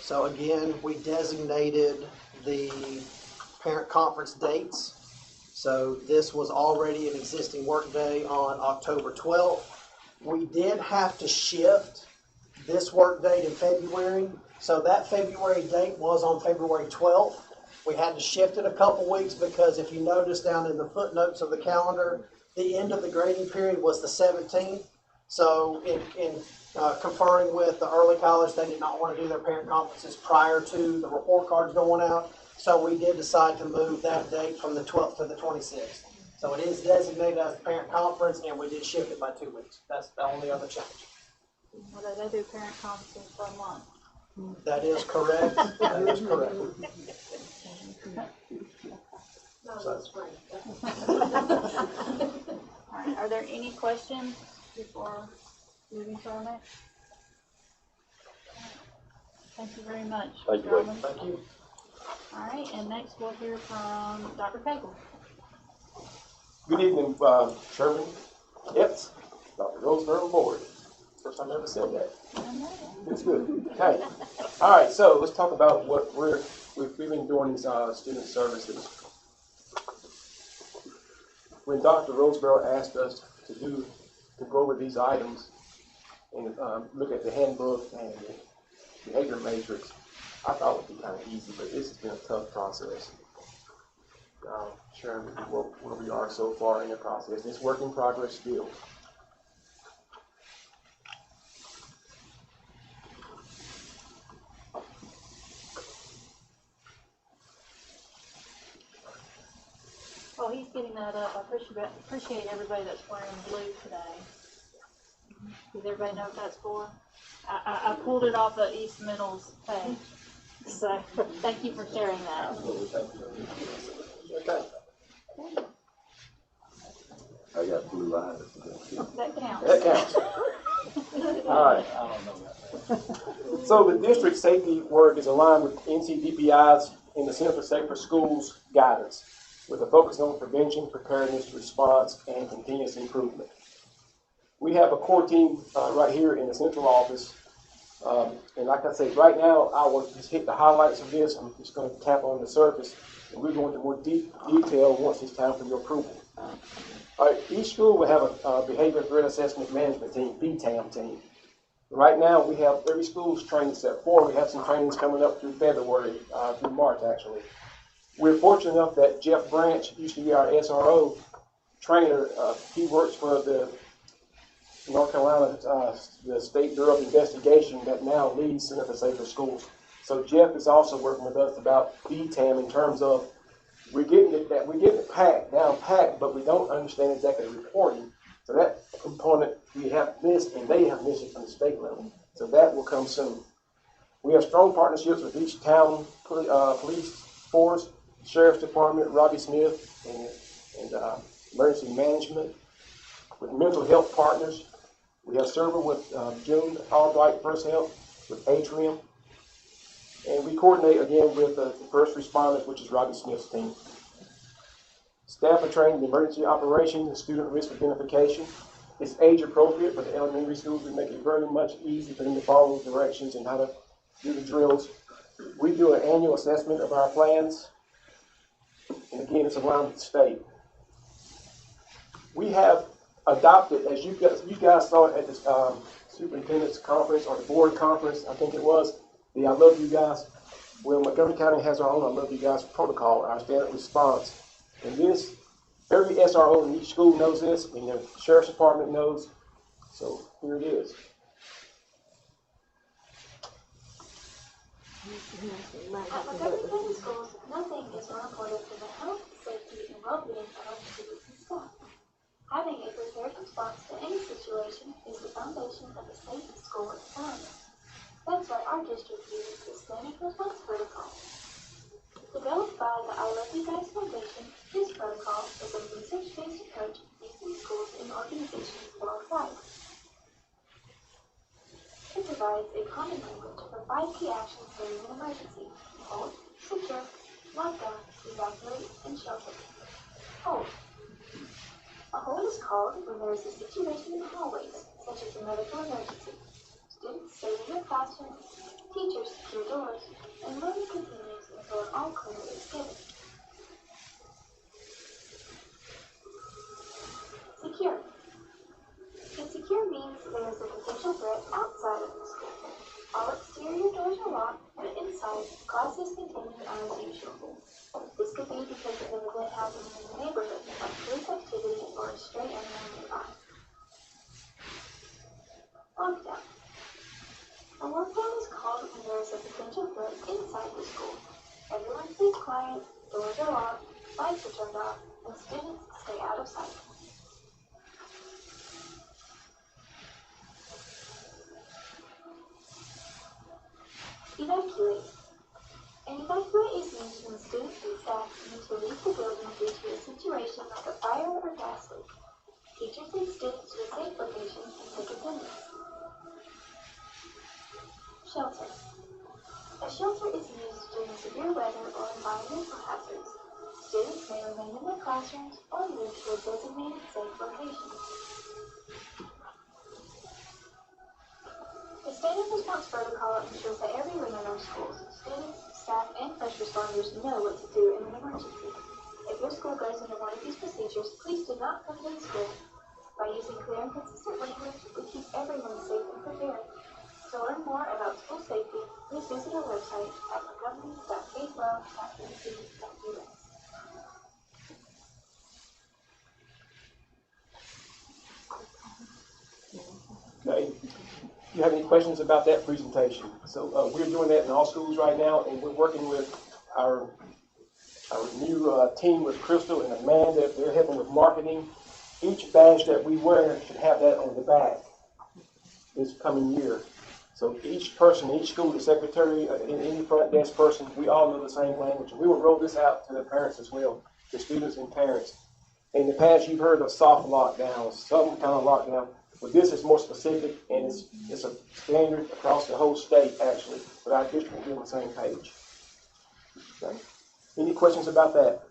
So again, we designated the parent conference dates. So this was already an existing workday on October 12th. We did have to shift this work date in February. So that February date was on February 12th. We had to shift it a couple weeks because if you notice down in the footnotes of the calendar, the end of the grading period was the 17th. So in conferring with the early college, they did not want to do their parent conferences prior to the report cards going out. So we did decide to move that date from the 12th to the 26th. So it is designated as the parent conference, and we did shift it by 2 weeks. That's the only other change. Well, they do parent conferences for a month. That is correct. That is correct. All right, are there any questions before moving to our next? Thank you very much. Thank you. Garland. Thank you. All right, and next we'll hear from Dr. Cagle. Good evening, Chairman. Yes, Dr. Roseburn Board. First time I ever said that. It's good. Okay. All right, so let's talk about what we're we've been doing these student services. When Dr. Roseborough asked us to go over these items and look at the handbook and the behavior matrix, I thought it would be kind of easy, but this has been a tough process. Sharing with you where we are so far in the process. It's work in progress still. While he's getting that up, I appreciate everybody that's wearing blue today. Does everybody know what that's for? I pulled it off of East Middle's page. So thank you for sharing that. Okay. I got blue eyes. That counts. That counts. All right. So the district safety work is aligned with NCDPI's in the Center for Safer Schools guidance, with a focus on prevention, preparedness, response, and continuous improvement. We have a core team right here in the central office. And like I said, right now, I will just hit the highlights of this. I'm just going to tap on the surface, and we'll go into more deep detail once it's time for your approval. All right, each school will have a Behavior Threat Assessment Management Team, BTAM team. Right now, we have every school's trained except 4. We have some trainings coming up through February, through March, actually. We're fortunate enough that Jeff Branch used to be our SRO trainer. He works for the North Carolina, the State Bureau of Investigation that now leads Center for Safer Schools. So Jeff is also working with us about BTAM in terms of we're getting it down packed, but we don't understand exactly the reporting. So that component we have missed, and they have missed it from the state level. So that will come soon. We have strong partnerships with each town police force, Sheriff's Department, Robbie Smith, and emergency management, with mental health partners. We have several with June Albright First Help, with Atrium, and we coordinate again with the first responders, which is Robbie Smith's team. Staff are trained in emergency operations and student risk identification. It's age appropriate for the elementary schools. We make it very much easy for them to follow the directions and how to do the drills. We do an annual assessment of our plans, and again, it's aligned with the state. We have adopted, as you guys saw at the superintendent's conference or the board conference, I think it was, the I Love You Guys. Well, Montgomery County has our own I Love You Guys protocol, our standard response. And this, every SRO in each school knows this, and the Sheriff's Department knows. So here it is. At Montgomery County Schools, nothing is more important than the health, safety, and well-being of our students and staff. Having a prepared response to any situation is the foundation of a safe school environment. That's why our district uses the Standard Response Protocol. Developed by the I Love You Guys Foundation, this protocol is a research-based approach used in schools and organizations worldwide. It provides a common language for 5 key actions during an emergency: hold, secure, lock down, evacuate, and shelter. Hold. A hold is called when there is a situation in the hallways, such as a medical emergency. Students stay in their classrooms, teachers secure doors, and learning continues until an all clear is given. Secure. Insecure means there is a potential threat outside of the school. All exterior doors are locked, and inside, classes continue as usual. This could be because of an event happening in the neighborhood, like police activity or a stray animal nearby. Lockdown. A lockdown is called when there is a potential threat inside the school. Everyone stays quiet, doors are locked, lights are turned off, and students stay out of sight. Evacuate. An evacuate is used when students and staff need to leave the building due to a situation like a fire or gas leak. Teachers lead students to a safe location and take attendance. Shelter. A shelter is used during severe weather or environmental hazards. Students may remain in their classrooms or move to a designated safe location. The Standard Response Protocol ensures that everyone in our schools, students, staff, and first responders know what to do in an emergency. If your school goes into one of these procedures, please do not come to the school. By using clear and consistent language, we keep everyone safe and prepared. To learn more about school safety, please visit our website at montgomery.k12.nc.us. Okay. Do you have any questions about that presentation? So we're doing that in all schools right now, and we're working with our new team with Crystal and Amanda. They're helping with marketing. Each badge that we wear should have that on the back this coming year. So each person, each school, the secretary, any front desk person, we all know the same language. And we will roll this out to the parents as well, the students and parents. In the past, you've heard of soft lockdown, some kind of lockdown. But this is more specific, and it's a standard across the whole state, actually. But our district will be on the same page. Okay. Any questions about that?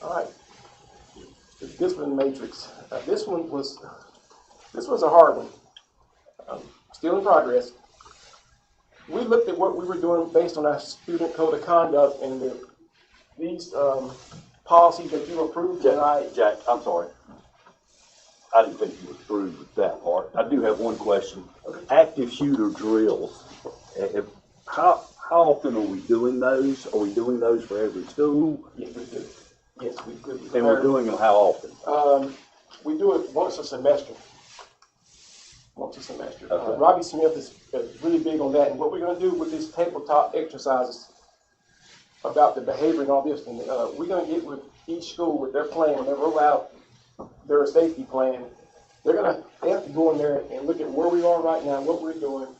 All right. The discipline matrix. This was a hard one. Still in progress. We looked at what we were doing based on our student code of conduct and these policies that you approved tonight. Jack, I'm sorry. I didn't think you approved with that part. I do have one question. Active shooter drills. How often are we doing those? Are we doing those for every school? Yes, we do. Yes, we do. And we're doing them how often? We do it once a semester. Once a semester. Okay. Robbie Smith is really big on that. And what we're going to do with these tabletop exercises about the behavior and all this, and we're going to get with each school with their plan when they roll out their safety plan. They have to go in there and look at where we are right now, what we're doing,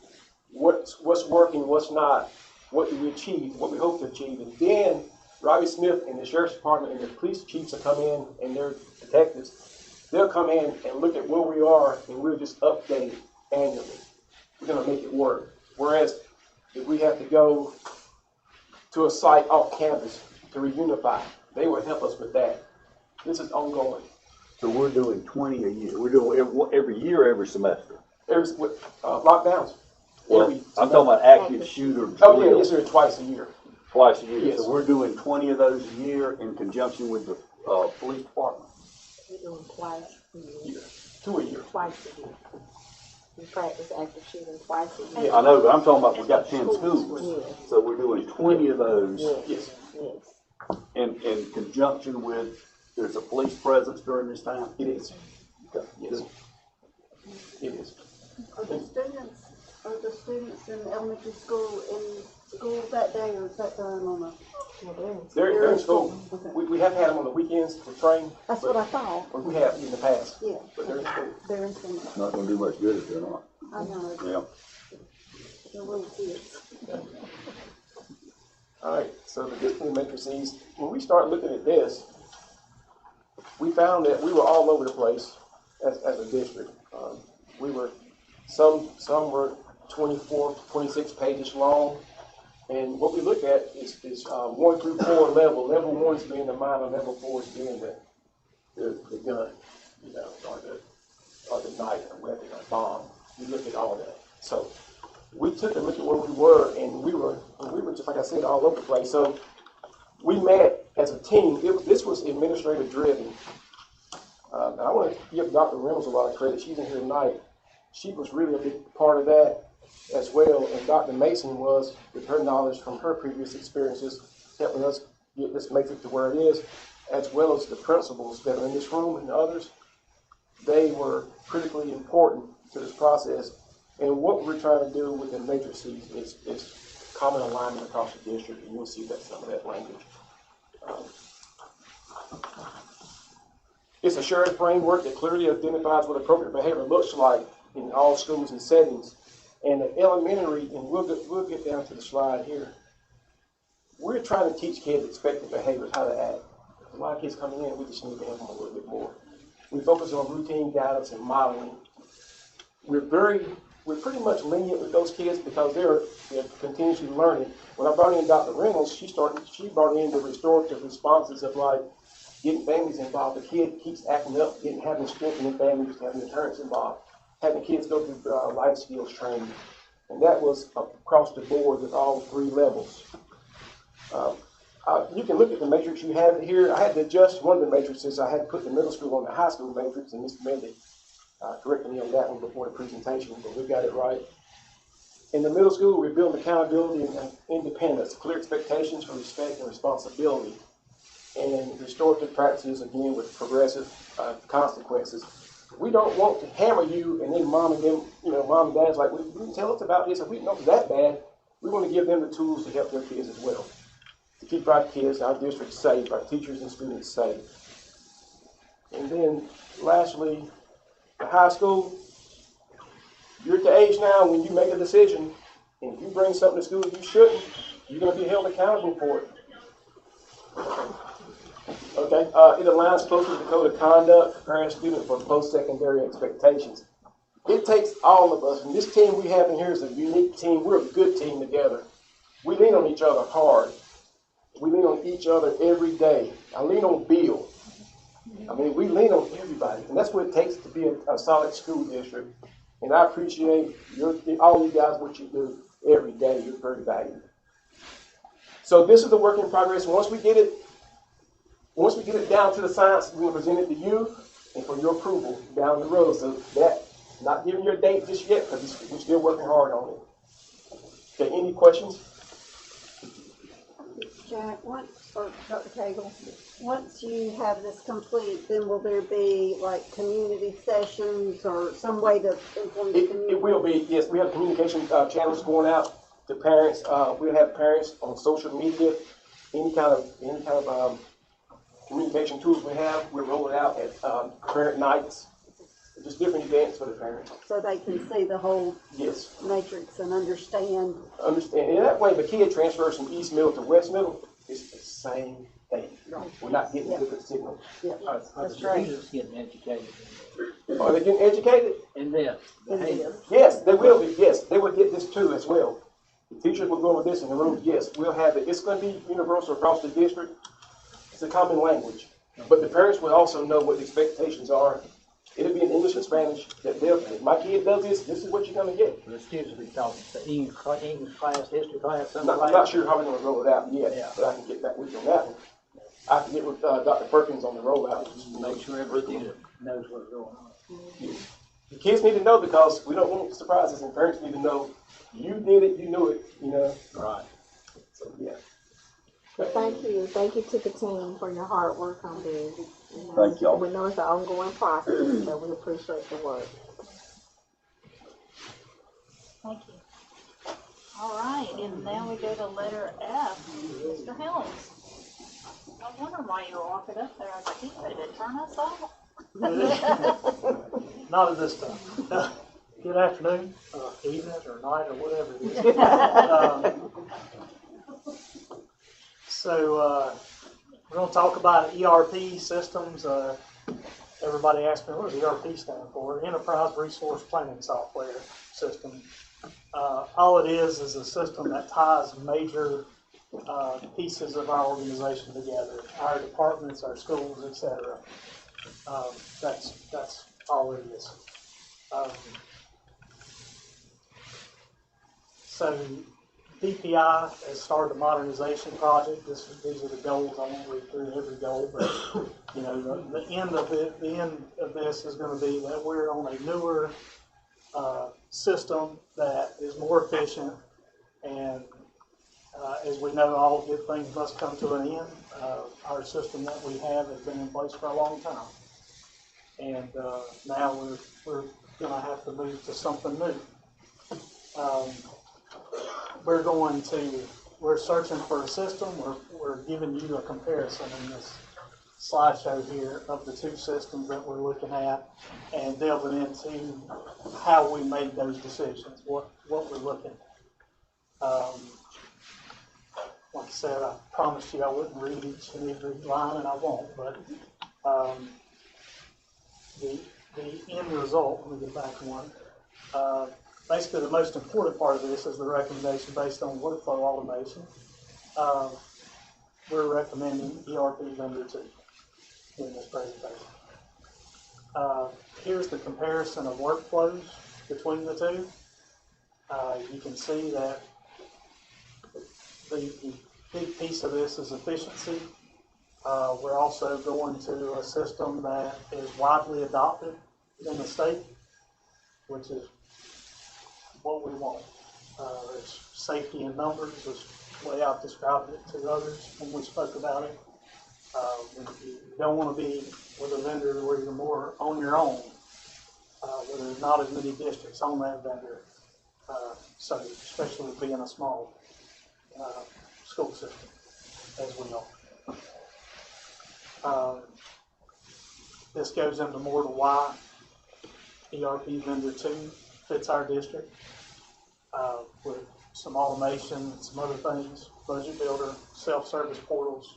what's working, what's not, what do we achieve, what we hope to achieve, and then Robbie Smith and the sheriff's department and the police chiefs will come in and their detectives. They'll come in and look at where we are, and we'll just update it annually. We're going to make it work. Whereas if we have to go to a site off campus to reunify, they will help us with that. This is ongoing. So we're doing 20 a year. We're doing every year, every semester. Lockdowns. Well, I'm talking about active shooter drills. Oh yeah, yes sir, twice a year. Twice a year. Yes. So we're doing 20 of those a year in conjunction with the police department. We're doing twice a year. 2 a year. Twice a year. We practice active shooting twice a year. Yeah, I know, but I'm talking about we got 10 schools. Yes. So we're doing 20 of those. Yes. Yes. In conjunction with, there's a police presence during this time? It is. Okay. Yes. It is. Are the students in elementary school in school that day, or is that done on a? They're in school. Okay. We have had them on the weekends to train. That's what I thought. Or we have in the past. Yeah. But they're in school. They're in school. Not gonna do much good if they're not. I know. Yeah. They're little kids. All right, so the discipline matrices, when we started looking at this, we found that we were all over the place as a district. We were, some were 24, 26 pages long. And what we look at is 1 through 4 level. Level 1 is being the minor, level 4 is being the gun, you know, or the knife, or weapon, or bomb. We look at all that. So we took a look at where we were, and we were just, like I said, all over the place. So we met as a team. This was administrative driven. And I want to give Dr. Reynolds a lot of credit. She's in here tonight. She was really a big part of that as well. And Dr. Mason was, with her knowledge from her previous experiences, helping us get this matrix to where it is, as well as the principals that are in this room and others. They were critically important to this process. And what we're trying to do with the matrices is common alignment across the district, and you'll see that some of that language. It's a shared framework that clearly identifies what appropriate behavior looks like in all schools and settings. And the elementary, and we'll get down to the slide here. We're trying to teach kids expected behaviors, how to act. A lot of kids coming in, we just need to help them a little bit more. We focus on routine guidance and modeling. We're pretty much lenient with those kids because they're continuously learning. When I brought in Dr. Reynolds, she brought in the restorative responses of like getting families involved. The kid keeps acting up, having strength in the family, just having the parents involved, having kids go through life skills training, and that was across the board with all 3 levels. You can look at the matrix you have here. I had to adjust one of the matrices. I had to put the middle school on the high school matrix, and Mr. Mendy corrected me on that one before the presentation, but we got it right. In the middle school, we build accountability and independence, clear expectations for respect and responsibility, and restorative practices, again, with progressive consequences. We don't want to hammer you, and then mom and dad's like, well, you didn't tell us about this, if we didn't know it was that bad. We want to give them the tools to help their kids as well, to keep our kids, our district safe, our teachers and students safe. And then, lastly, the high school. You're at the age now when you make a decision, and if you bring something to school you shouldn't, you're going to be held accountable for it. Okay, it aligns closely with the code of conduct, preparing students for post-secondary expectations. It takes all of us, and this team we have in here is a unique team. We're a good team together. We lean on each other hard. We lean on each other every day. I lean on Bill. I mean, we lean on everybody, and that's what it takes to be a solid school district. And I appreciate all you guys, what you do every day. You're very valuable. So this is the work in progress. Once we get it down to the science, we're going to present it to you and for your approval down the road. So that, not giving you a date just yet, because we're still working hard on it. Okay, any questions? Janet, or Dr. Cagle, once you have this complete, then will there be like community sessions or some way to inform the community? It will be, yes. We have communication channels going out to parents. We'll have parents on social media, any kind of communication tools we have. We're rolling out at parent nights, just different events for the parents. So they can see the whole matrix and understand. And that way, the kid transfers from East Middle to West Middle, it's the same thing. Right. We're not getting different signals. Yeah, That's right. Just getting educated. Are they getting educated? In this. Yes, they will be. Yes, they will get this too as well. The teachers will go over this in the room. Yes, we'll have it. It's going to be universal across the district. It's a common language. But the parents will also know what the expectations are. It'll be in English and Spanish. If my kid does this, this is what you're going to get. The students will be talking to English class, history class, I'm not sure how we're going to roll it out yet, but I can get back with you on that one. I have to get with Dr. Perkins on the rollout. Just to make sure every student knows what's going on. Yeah. The kids need to know because we don't want surprises, and parents need to know you did it, you knew it, Right. So, yeah. Well, thank you to the team for your hard work on this. Thank y'all. We know it's an ongoing process, so we appreciate the work. Thank you. All right, and now we go to letter F, Mr. Helms. I wonder why you were walking up there. I was like, he didn't turn us off. Not at this time. Good afternoon, evening, or night, or whatever it is. So we're going to talk about ERP systems. Everybody asked me, what does ERP stand for? Enterprise Resource Planning Software System. All it is a system that ties major pieces of our organization together, our departments, our schools, etc. That's all it is. So DPI has started a modernization project. These are the goals. I won't read through every goal, but the end of this is going to be that we're on a newer system that is more efficient, and as we know, all good things must come to an end. Our system that we have has been in place for a long time, and now we're going to have to move to something new. We're searching for a system. We're giving you a comparison in this slideshow here of the two systems that we're looking at and delving into how we made those decisions, what we're looking at. Like I said, I promised you I wouldn't read each and every line, and I won't, but the end result, let me get back to one. Basically, the most important part of this is the recommendation based on workflow automation. We're recommending ERP vendor 2 in this presentation. Here's the comparison of workflows between the two. You can see that the big piece of this is efficiency. We're also going to a system that is widely adopted in the state, which is what we want. There's safety in numbers, is the way I've described it to others when we spoke about it. You don't want to be with a vendor where you're more on your own, where there's not as many districts on that vendor. So especially being a small school system as we are. This goes into more to why ERP vendor 2 fits our district, with some automation and some other things, budget builder, self-service portals.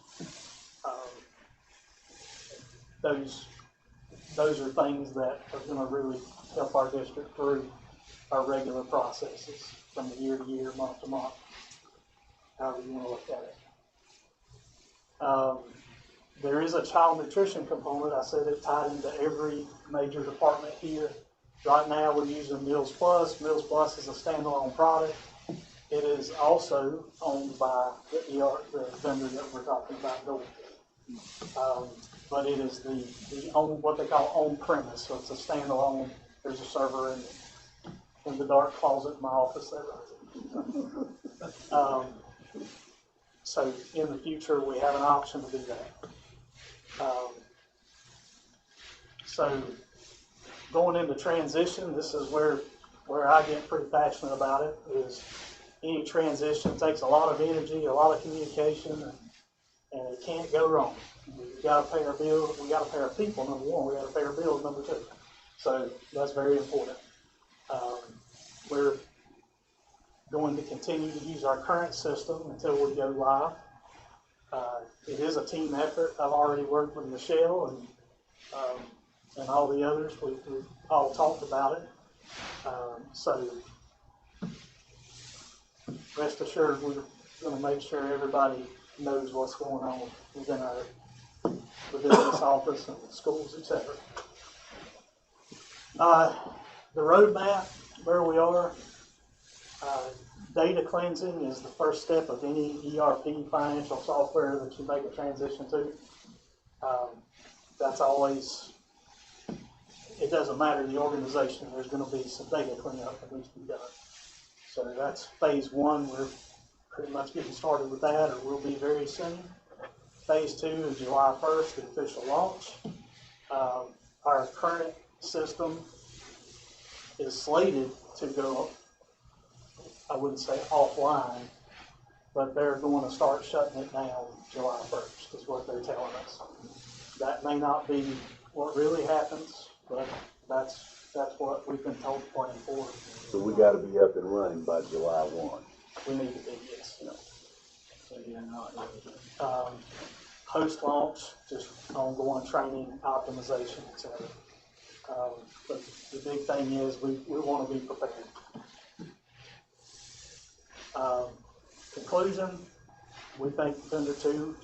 Those are things that are going to really help our district through our regular processes from year to year, month to month, however you want to look at it. There is a child nutrition component. I said it tied into every major department here. Right now we're using Meals Plus. Meals Plus is a standalone product. It is also owned by the vendor that we're talking about going to. But it is the what they call on premise, so it's a standalone. There's a server in the dark closet in my office that runs it. So in the future we have an option to do that. So going into transition, this is where I get pretty passionate about it. Is any transition takes a lot of energy, a lot of communication, and it can't go wrong. We got to pay our bills. We got to pay our people. Number one, we got to pay our bills. Number two, so that's very important. We're going to continue to use our current system until we go live. It is a team effort. I've already worked with Michelle and all the others. We've all talked about it. So rest assured, we're going to make sure everybody knows what's going on within the business office and the schools, etc. The roadmap, where we are. Data cleansing is the first step of any ERP financial software that you make a transition to. That's always, it doesn't matter the organization, there's going to be some data cleanup that needs to be done. So that's phase 1. We're pretty much getting started with that, or we'll be very soon. Phase 2 is July 1st, the official launch. Our current system is slated to go, I wouldn't say offline, but they're going to start shutting it down July 1st, is what they're telling us. That may not be what really happens, but that's what we've been told to plan for. So we got to be up and running by July 1. We need to be, yes. Post-launch, just ongoing training, optimization, etc. But the big thing is we want to be prepared. Conclusion, we think vendor 2,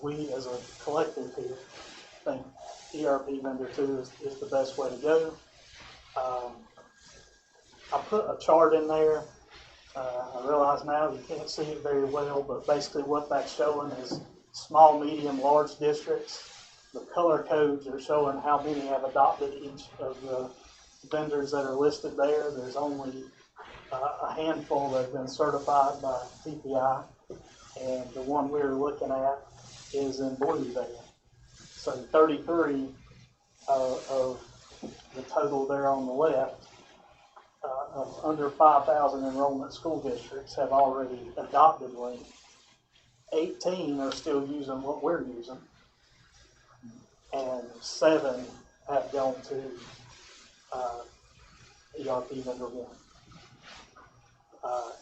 we as a collective here think ERP vendor 2 is the best way to go. I put a chart in there. I realize now you can't see it very well, but basically what that's showing is small, medium, large districts. The color codes are showing how many have adopted each of the vendors that are listed there. There's only a handful that have been certified by TPI, and the one we're looking at is in blue there. So 33 of the total there on the left of under 5,000 enrollment school districts have already adopted Link. 18 are still using what we're using, and 7 have gone to ERP vendor 1.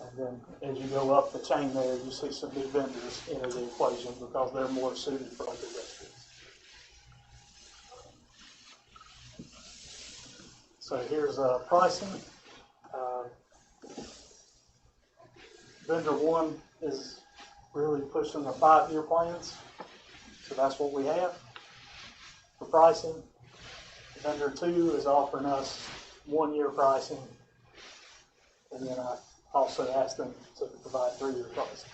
And then as you go up the chain there, you see some new vendors enter the equation because they're more suited for other districts. So here's pricing. Vendor 1 is really pushing the 5-year plans, so that's what we have for pricing. Vendor 2 is offering us 1-year pricing, And then I also asked them to provide 3-year pricing.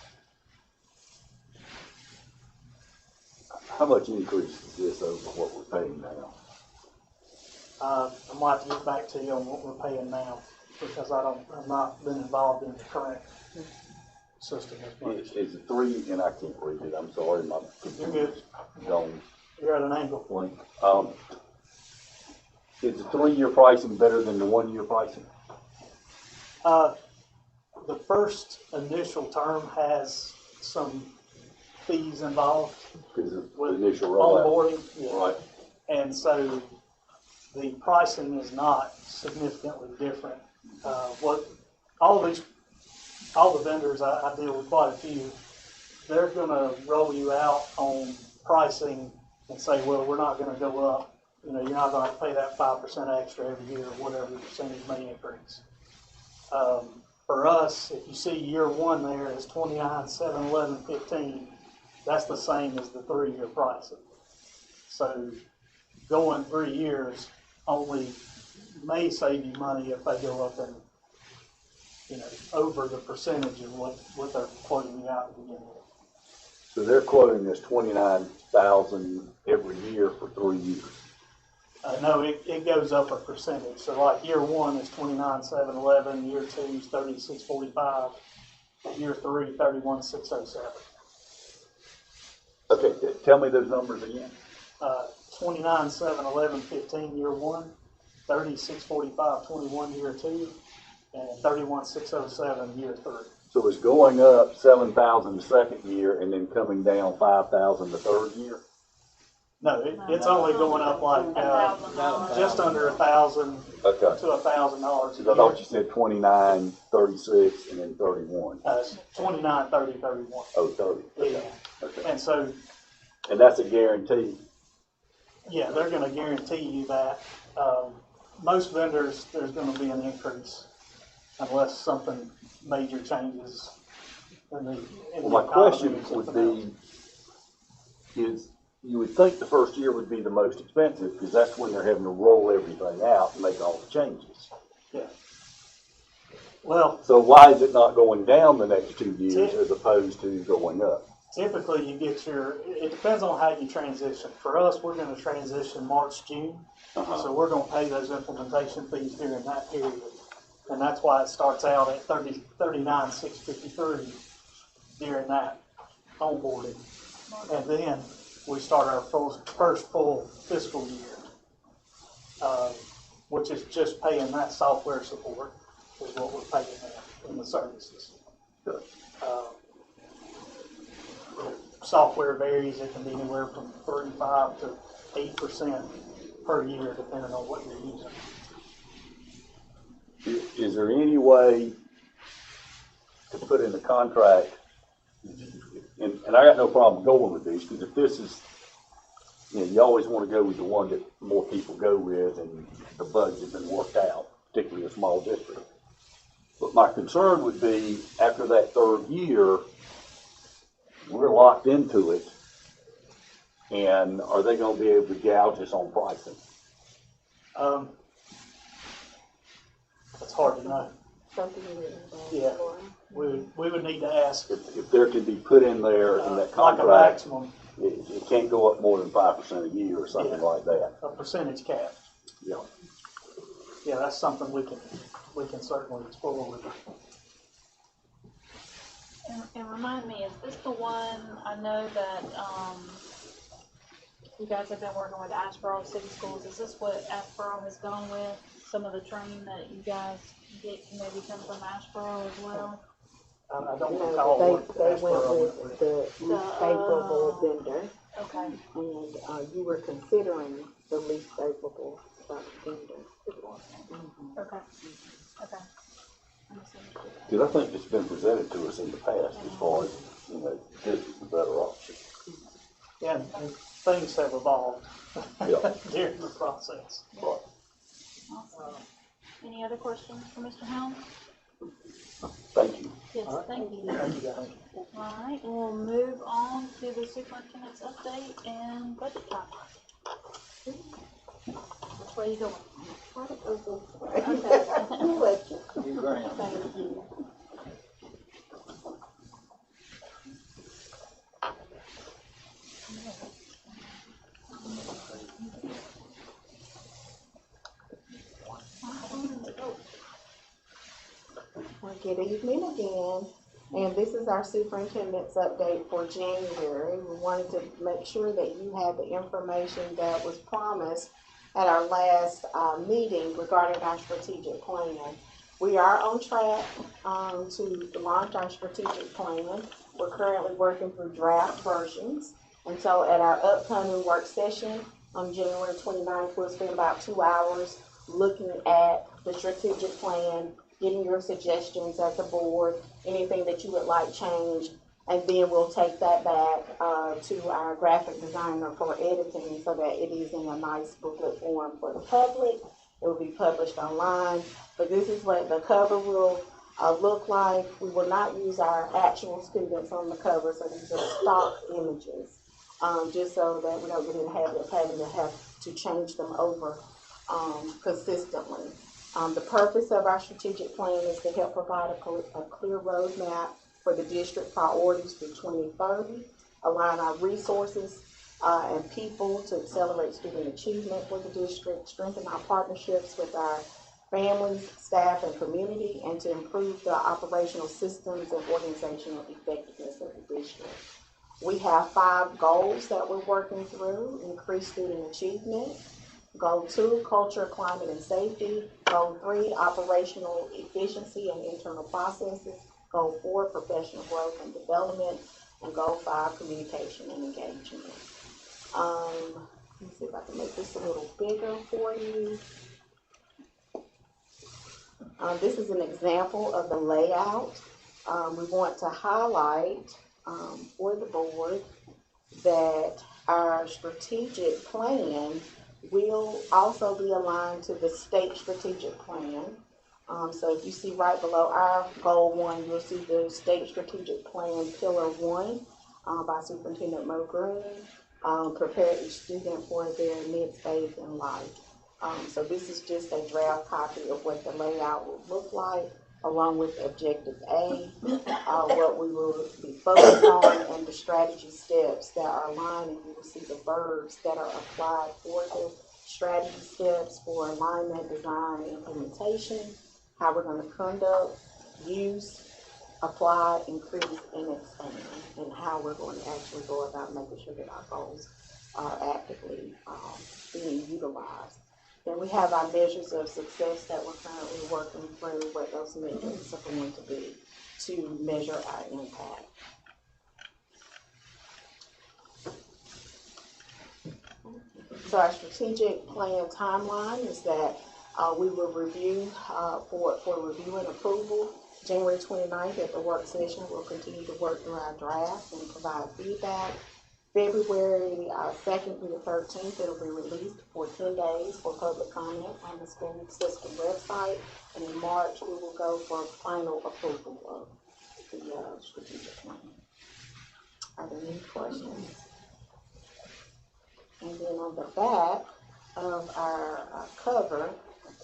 How much increase is this over what we're paying now? I'm gonna have to get back to you on what we're paying now, because I've not been involved in the current system as much. Is it 3, and I can't read it, I'm sorry, my You're good. gone. You're at an angle. Blank. Is the 3-year pricing better than the 1-year pricing? The first initial term has some fees involved Because of the with initial rollout. onboarding. Yeah. Right. And so the pricing is not significantly different. What all the vendors I deal with, quite a few, they're gonna roll you out on pricing and say, well, we're not gonna go up. You know, you're not gonna pay that 5% extra every year, or whatever the percentage may increase. For us, if you see year 1 there is 29, 7, 11, 15, that's the same as the 3-year pricing. So going 3 years only may save you money if they go up and, you know, over the percentage of what they're quoting you out at the beginning. So they're quoting us $29,000 every year for 3 years. No, it goes up a percentage. So like year 1 is 29,711, year 2 is 3645, year 3, 31,607. Okay, tell me those numbers again. 29,711, 15 year 1, 3645, 21 year 2, and 31,607 year 3. So it's going up 7,000 the second year and then coming down 5,000 the third year? No, it's only going up like just under 1,000 Okay. to $1,000. Because I thought you said 29, 36, and then 31. 29, 30, 31. Oh, 30. Okay. Yeah. Okay. And so, And that's a guarantee? yeah, they're going to guarantee you that. Most vendors, there's going to be an increase unless something major changes in the Well, my question would be, is you would think the first year would be the most expensive because that's when they're having to roll everything out and make all the changes. Yeah. Well, so why is it not going down the next 2 years as opposed to going up? Typically, you get it depends on how you transition. For us, we're going to transition March, June. So we're going to pay those implementation fees during that period. And that's why it starts out at $39,653 during that onboarding. And then we start our first full fiscal year, which is just paying that software support is what we're paying now in the services. Software varies. It can be anywhere from 35 to 8% per year, depending on what you're using. Is there any way to put in the contract, and I got no problem going with these, because if this is, you always want to go with the one that more people go with and the budget has been worked out, particularly a small district. But my concern would be after that 3rd year, we're locked into it, and are they going to be able to gouge us on pricing? It's hard to know. Yeah, we would need to ask. If there can be put in there in that contract, like a maximum. It can't go up more than 5% a year or something like that. A percentage cap. Yeah. Yeah, that's something we can certainly explore with it. And remind me, is this the one, I know that, you guys have been working with Asheboro City Schools. Is this what Asheboro has gone with? Some of the training that you guys get can maybe come from Asheboro as well? I don't recall what they went with the least favorable vendor. Okay. And you were considering the least favorable vendor. Okay. Okay. Because I think it's been presented to us in the past as far as, this is the better option. Yeah, and things have evolved during the process. Right. Awesome. Any other questions for Mr. Helms? Thank you. Yes, thank you. Thank you, guys. All right, we'll move on to the superintendent's update and budget time. Which way are you going? try to go this way. Okay. We'll let you. You grant. Thank you. Well, good evening again. And this is our superintendent's update for January. We wanted to make sure that you had the information that was promised at our last meeting regarding our strategic plan. We are on track to launch our strategic plan. We're currently working through draft versions. And so at our upcoming work session on January 29th, we'll spend about 2 hours looking at the strategic plan, getting your suggestions as a board, anything that you would like changed, and then we'll take that back to our graphic designer for editing so that it is in a nice booklet form for the public. It will be published online, but this is what the cover will look like. We will not use our actual students on the cover, so these are stock images, just so that we don't get in the habit of having to have to change them over consistently. The purpose of our strategic plan is to help provide a clear roadmap for the district priorities through 2030, align our resources and people to accelerate student achievement for the district, strengthen our partnerships with our families, staff, and community, and to improve the operational systems and organizational effectiveness of the district. We have 5 goals that we're working through: increase student achievement. Goal 2, culture, climate, and safety. Goal 3, operational efficiency and internal processes. Goal 4, professional growth and development. And Goal 5, communication and engagement. Let me see if I can make this a little bigger for you. This is an example of the layout. We want to highlight for the board that our strategic plan will also be aligned to the state strategic plan. So if you see right below our goal 1, you'll see the state strategic plan pillar 1 by Superintendent Montgomery, prepare each student for their next phase in life. So this is just a draft copy of what the layout will look like, along with objective A, what we will be focused on, and the strategy steps that are aligned, and you will see the verbs that are applied for the strategy steps for alignment, design, and implementation, how we're going to conduct, use, apply, increase, and expand, and how we're going to actually go about making sure that our goals are actively being utilized. Then we have our measures of success that we're currently working through, what those measures are going to be to measure our impact. So our strategic plan timeline is that we will review for review and approval January 29th at the work session. We'll continue to work through our draft and provide feedback. February 2nd through the 13th, it'll be released for 10 days for public comment on the school system website. And in March, we will go for final approval of the strategic plan. Are there any questions? And then on the back of our cover,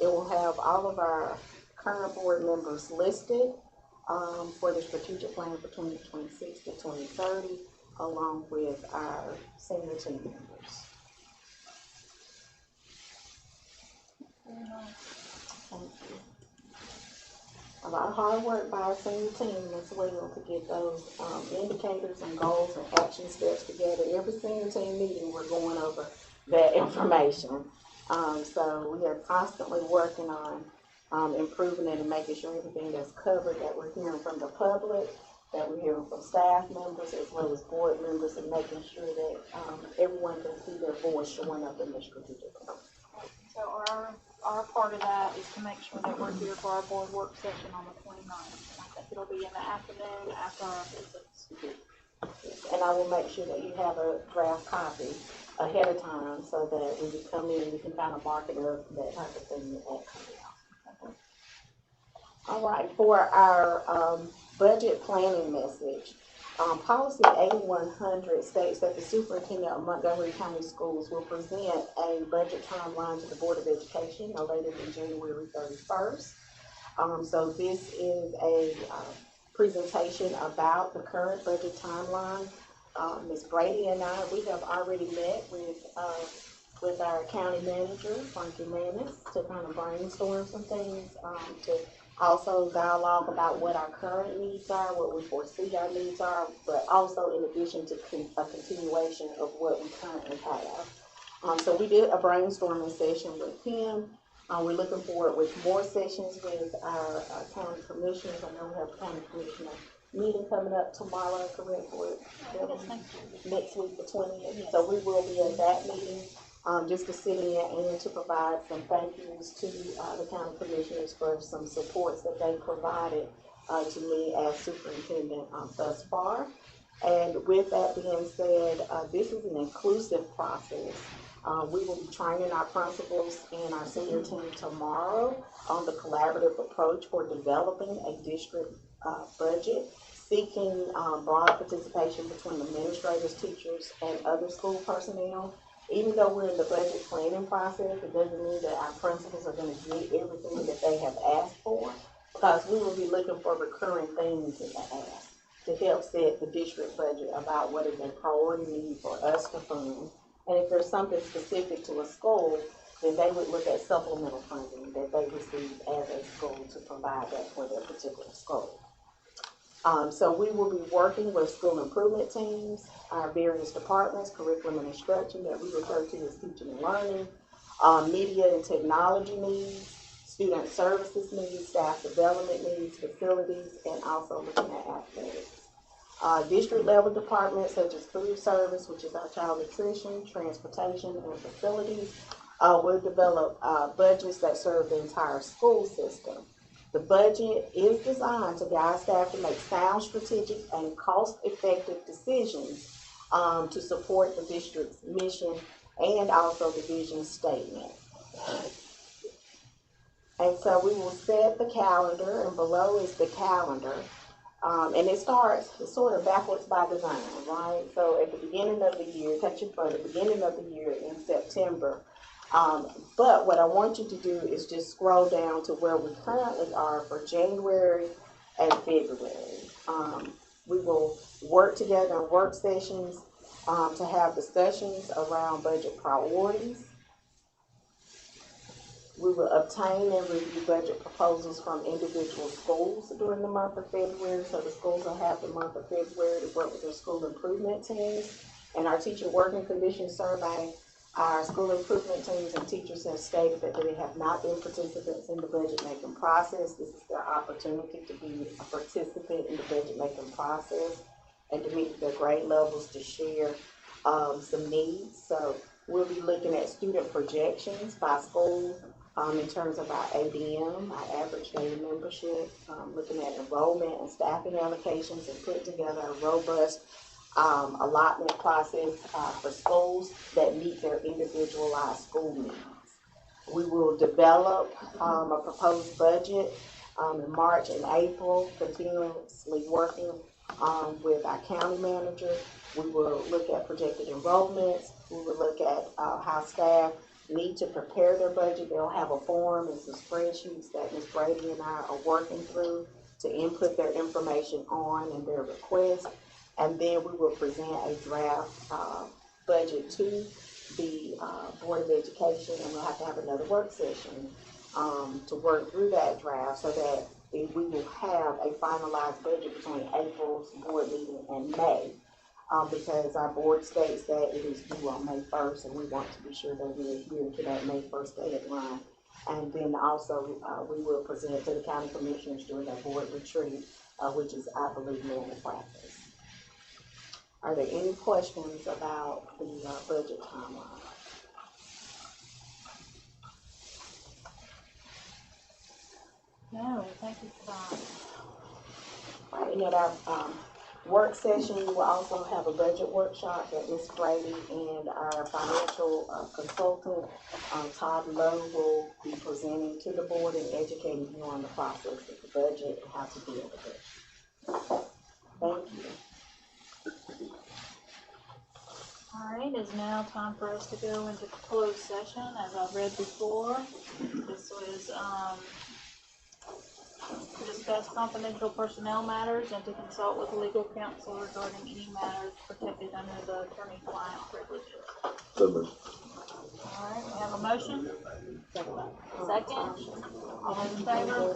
it will have all of our current board members listed for the strategic plan for 2026 to 2030. Along with our senior team members. Thank you. A lot of hard work by our senior team as well to get those indicators and goals and action steps together. Every senior team meeting, we're going over that information. So we are constantly working on improving it and making sure everything that's covered, that we're hearing from the public, that we're hearing from staff members as well as board members, and making sure that everyone can see their voice showing up in the strategic plan. So our part of that is to make sure that we're here for our board work session on the 29th. I think it'll be in the afternoon after our visits. And I will make sure that you have a draft copy ahead of time so that when you come in, you can kind of mark it up, that type of thing that comes out. All right, for our budget planning message, Policy 8100 states that the superintendent of Montgomery County Schools will present a budget timeline to the Board of Education no later than January 31st. So this is a presentation about the current budget timeline. Ms. Brady and I, we have already met with our county manager, Frankie Manis, to kind of brainstorm some things, to also dialogue about what our current needs are, what we foresee our needs are, but also in addition to a continuation of what we currently have. So we did a brainstorming session with him. We're looking forward with more sessions with our county commissioners. I know we have a county commissioner meeting coming up tomorrow, correct, for it? Next week, the 20th. So we will be at that meeting, just to sit in and to provide some thank yous to the county commissioners for some supports that they provided to me as superintendent thus far. And with that being said, this is an inclusive process. We will be training our principals and our senior team tomorrow on the collaborative approach for developing a district budget, seeking broad participation between administrators, teachers, and other school personnel. Even though we're in the budget planning process, it doesn't mean that our principals are going to get everything that they have asked for, because we will be looking for recurring things in the ask to help set the district budget about what is a priority need for us to fund. And if there's something specific to a school, then they would look at supplemental funding that they receive as a school to provide that for their particular school. So we will be working with school improvement teams, our various departments, curriculum and instruction that we refer to as teaching and learning, media and technology needs, student services needs, staff development needs, facilities, and also looking at athletics. District level departments such as food service, which is our child nutrition, transportation, and facilities, will develop budgets that serve the entire school system. The budget is designed to guide staff to make sound, strategic, and cost-effective decisions to support the district's mission and also the vision statement. And so we will set the calendar, and below is the calendar. And it's sort of backwards by design, right? So at the beginning of the year, touching for the beginning of the year in September. But what I want you to do is just scroll down to where we currently are for January and February. We will work together in work sessions to have discussions around budget priorities. We will obtain and review budget proposals from individual schools during the month of February. So the schools will have the month of February to work with their school improvement teams. And our teacher working conditions survey, our school improvement teams and teachers have stated that they have not been participants in the budget making process. This is their opportunity to be a participant in the budget making process and to meet their grade levels to share some needs. So we'll be looking at student projections by school in terms of our ADM, our average daily membership, looking at enrollment and staffing allocations, and put together a robust allotment process for schools that meet their individualized school needs. We will develop a proposed budget in March and April, continuously working with our county manager. We will look at projected enrollments. We will look at how staff need to prepare their budget. They'll have a form and some spreadsheets that Ms. Brady and I are working through to input their information on and their requests. And then we will present a draft budget to the Board of Education, and we'll have to have another work session to work through that draft so that we will have a finalized budget between April's board meeting and May. Because our board states that it is due on May 1st, and we want to be sure that we adhere to that May 1st deadline. And then also, we will present to the county commissioners during their board retreat, which is, I believe, normal practice. Are there any questions about the budget timeline? No, thank you for that. All right, and at our work session, we will also have a budget workshop that Ms. Brady and our financial consultant, Todd Lowe, will be presenting to the board and educating you on the process of the budget and how to deal with it. Thank you. All right, it's now time for us to go into closed session, as I've read before. This was, to discuss confidential personnel matters and to consult with legal counsel regarding any matters protected under the attorney-client privileges. So moved. All right, we have a motion? Second? All those in favor?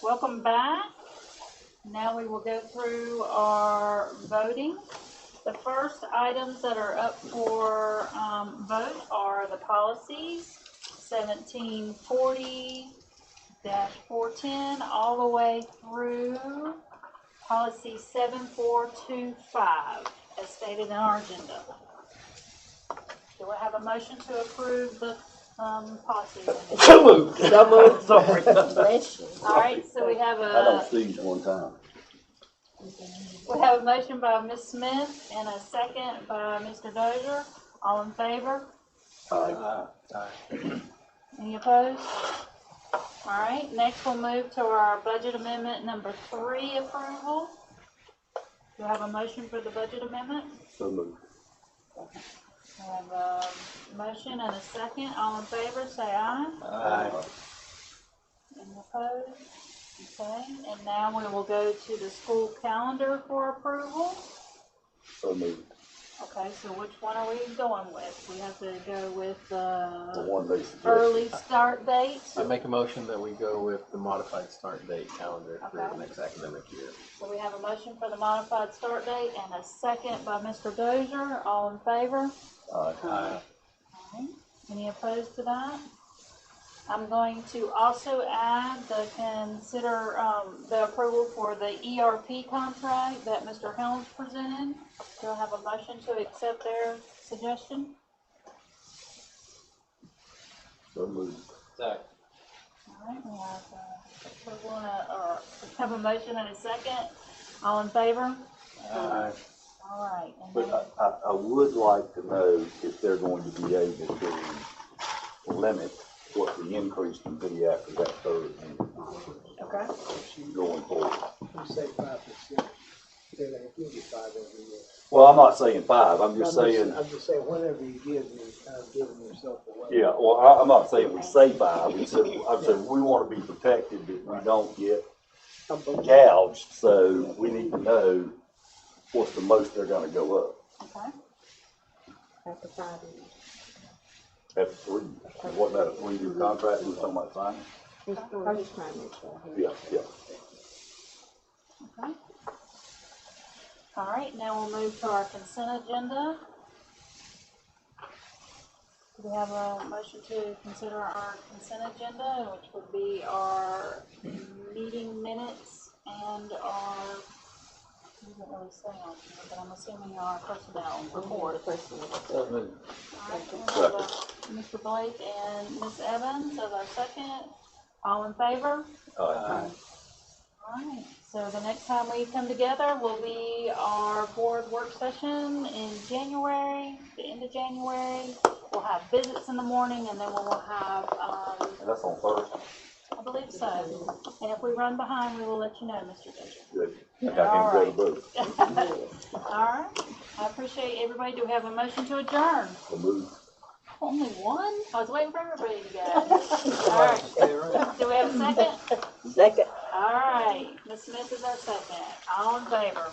Welcome back. Now we will go through our voting. The first items that are up for vote are the policies, 1740-410, all the way through policy 7425, as stated in our agenda. Do I have a motion to approve the policies? So moved. So moved. Sorry. Bless you. All right, so we have I don't a sneeze one time. motion by Ms. Smith and a second by Mr. Dozier. All in favor? Aye. Any opposed? All right, next we'll move to our budget amendment number 3 approval. Do I have a motion for the budget amendment? So moved. I have a motion and a second. All in favor, say aye. Aye. Any opposed? Okay, and now we will go to the school calendar for approval. So moved. Okay, so which one are we going with? We have to go with The one they suggested. early start date. I make a motion that we go with the modified start date calendar for Okay. the next academic year. So we have a motion for the modified start date and a second by Mr. Dozier. All in favor? Aye. Aye. Alright, any opposed to that? I'm going to also add the the approval for the ERP contract that Mr. Helms presented. Do I have a motion to accept their suggestion? So moved. Second. Alright, we have approval or have a motion and a second. All in favor? Aye. Alright, and But then, I would like to know if they're going to be able to limit what the increase can be after that third one okay, going forward. You say 5%, they're gonna give you 5 every year. Well, I'm not saying 5, I'm just saying, I'm just saying, whatever you give, you're kind of giving yourself away. yeah, well, I'm not saying we say 5, I'm saying we want to be protected that we don't get gouged, so we need to know what's the most they're gonna go up. okay. After 5 years. After 3, wasn't that a 3-year contract we were talking about signing? I'm just trying to make sure. Yeah. Okay. All right, now we'll move to our consent agenda. Do we have a motion to consider our consent agenda, which would be our meeting minutes and our, it doesn't really say on here, but I'm assuming our personnel report. So moved. All right, we'll have Mr. Blake and Ms. Evans as our second. All in favor? Aye. Alright, so the next time we come together will be our board work session in January, the end of January. We'll have visits in the morning and then we will have, And that's on Thursday. I believe so. And if we run behind, we will let you know, Mr. Bishop. Good. I can't go to both. Alright, I appreciate everybody. Do we have a motion to adjourn? So moved. Only one? I was waiting for everybody to go. Alright, do we have a second? Second. Alright, Ms. Smith is our second. All in favor?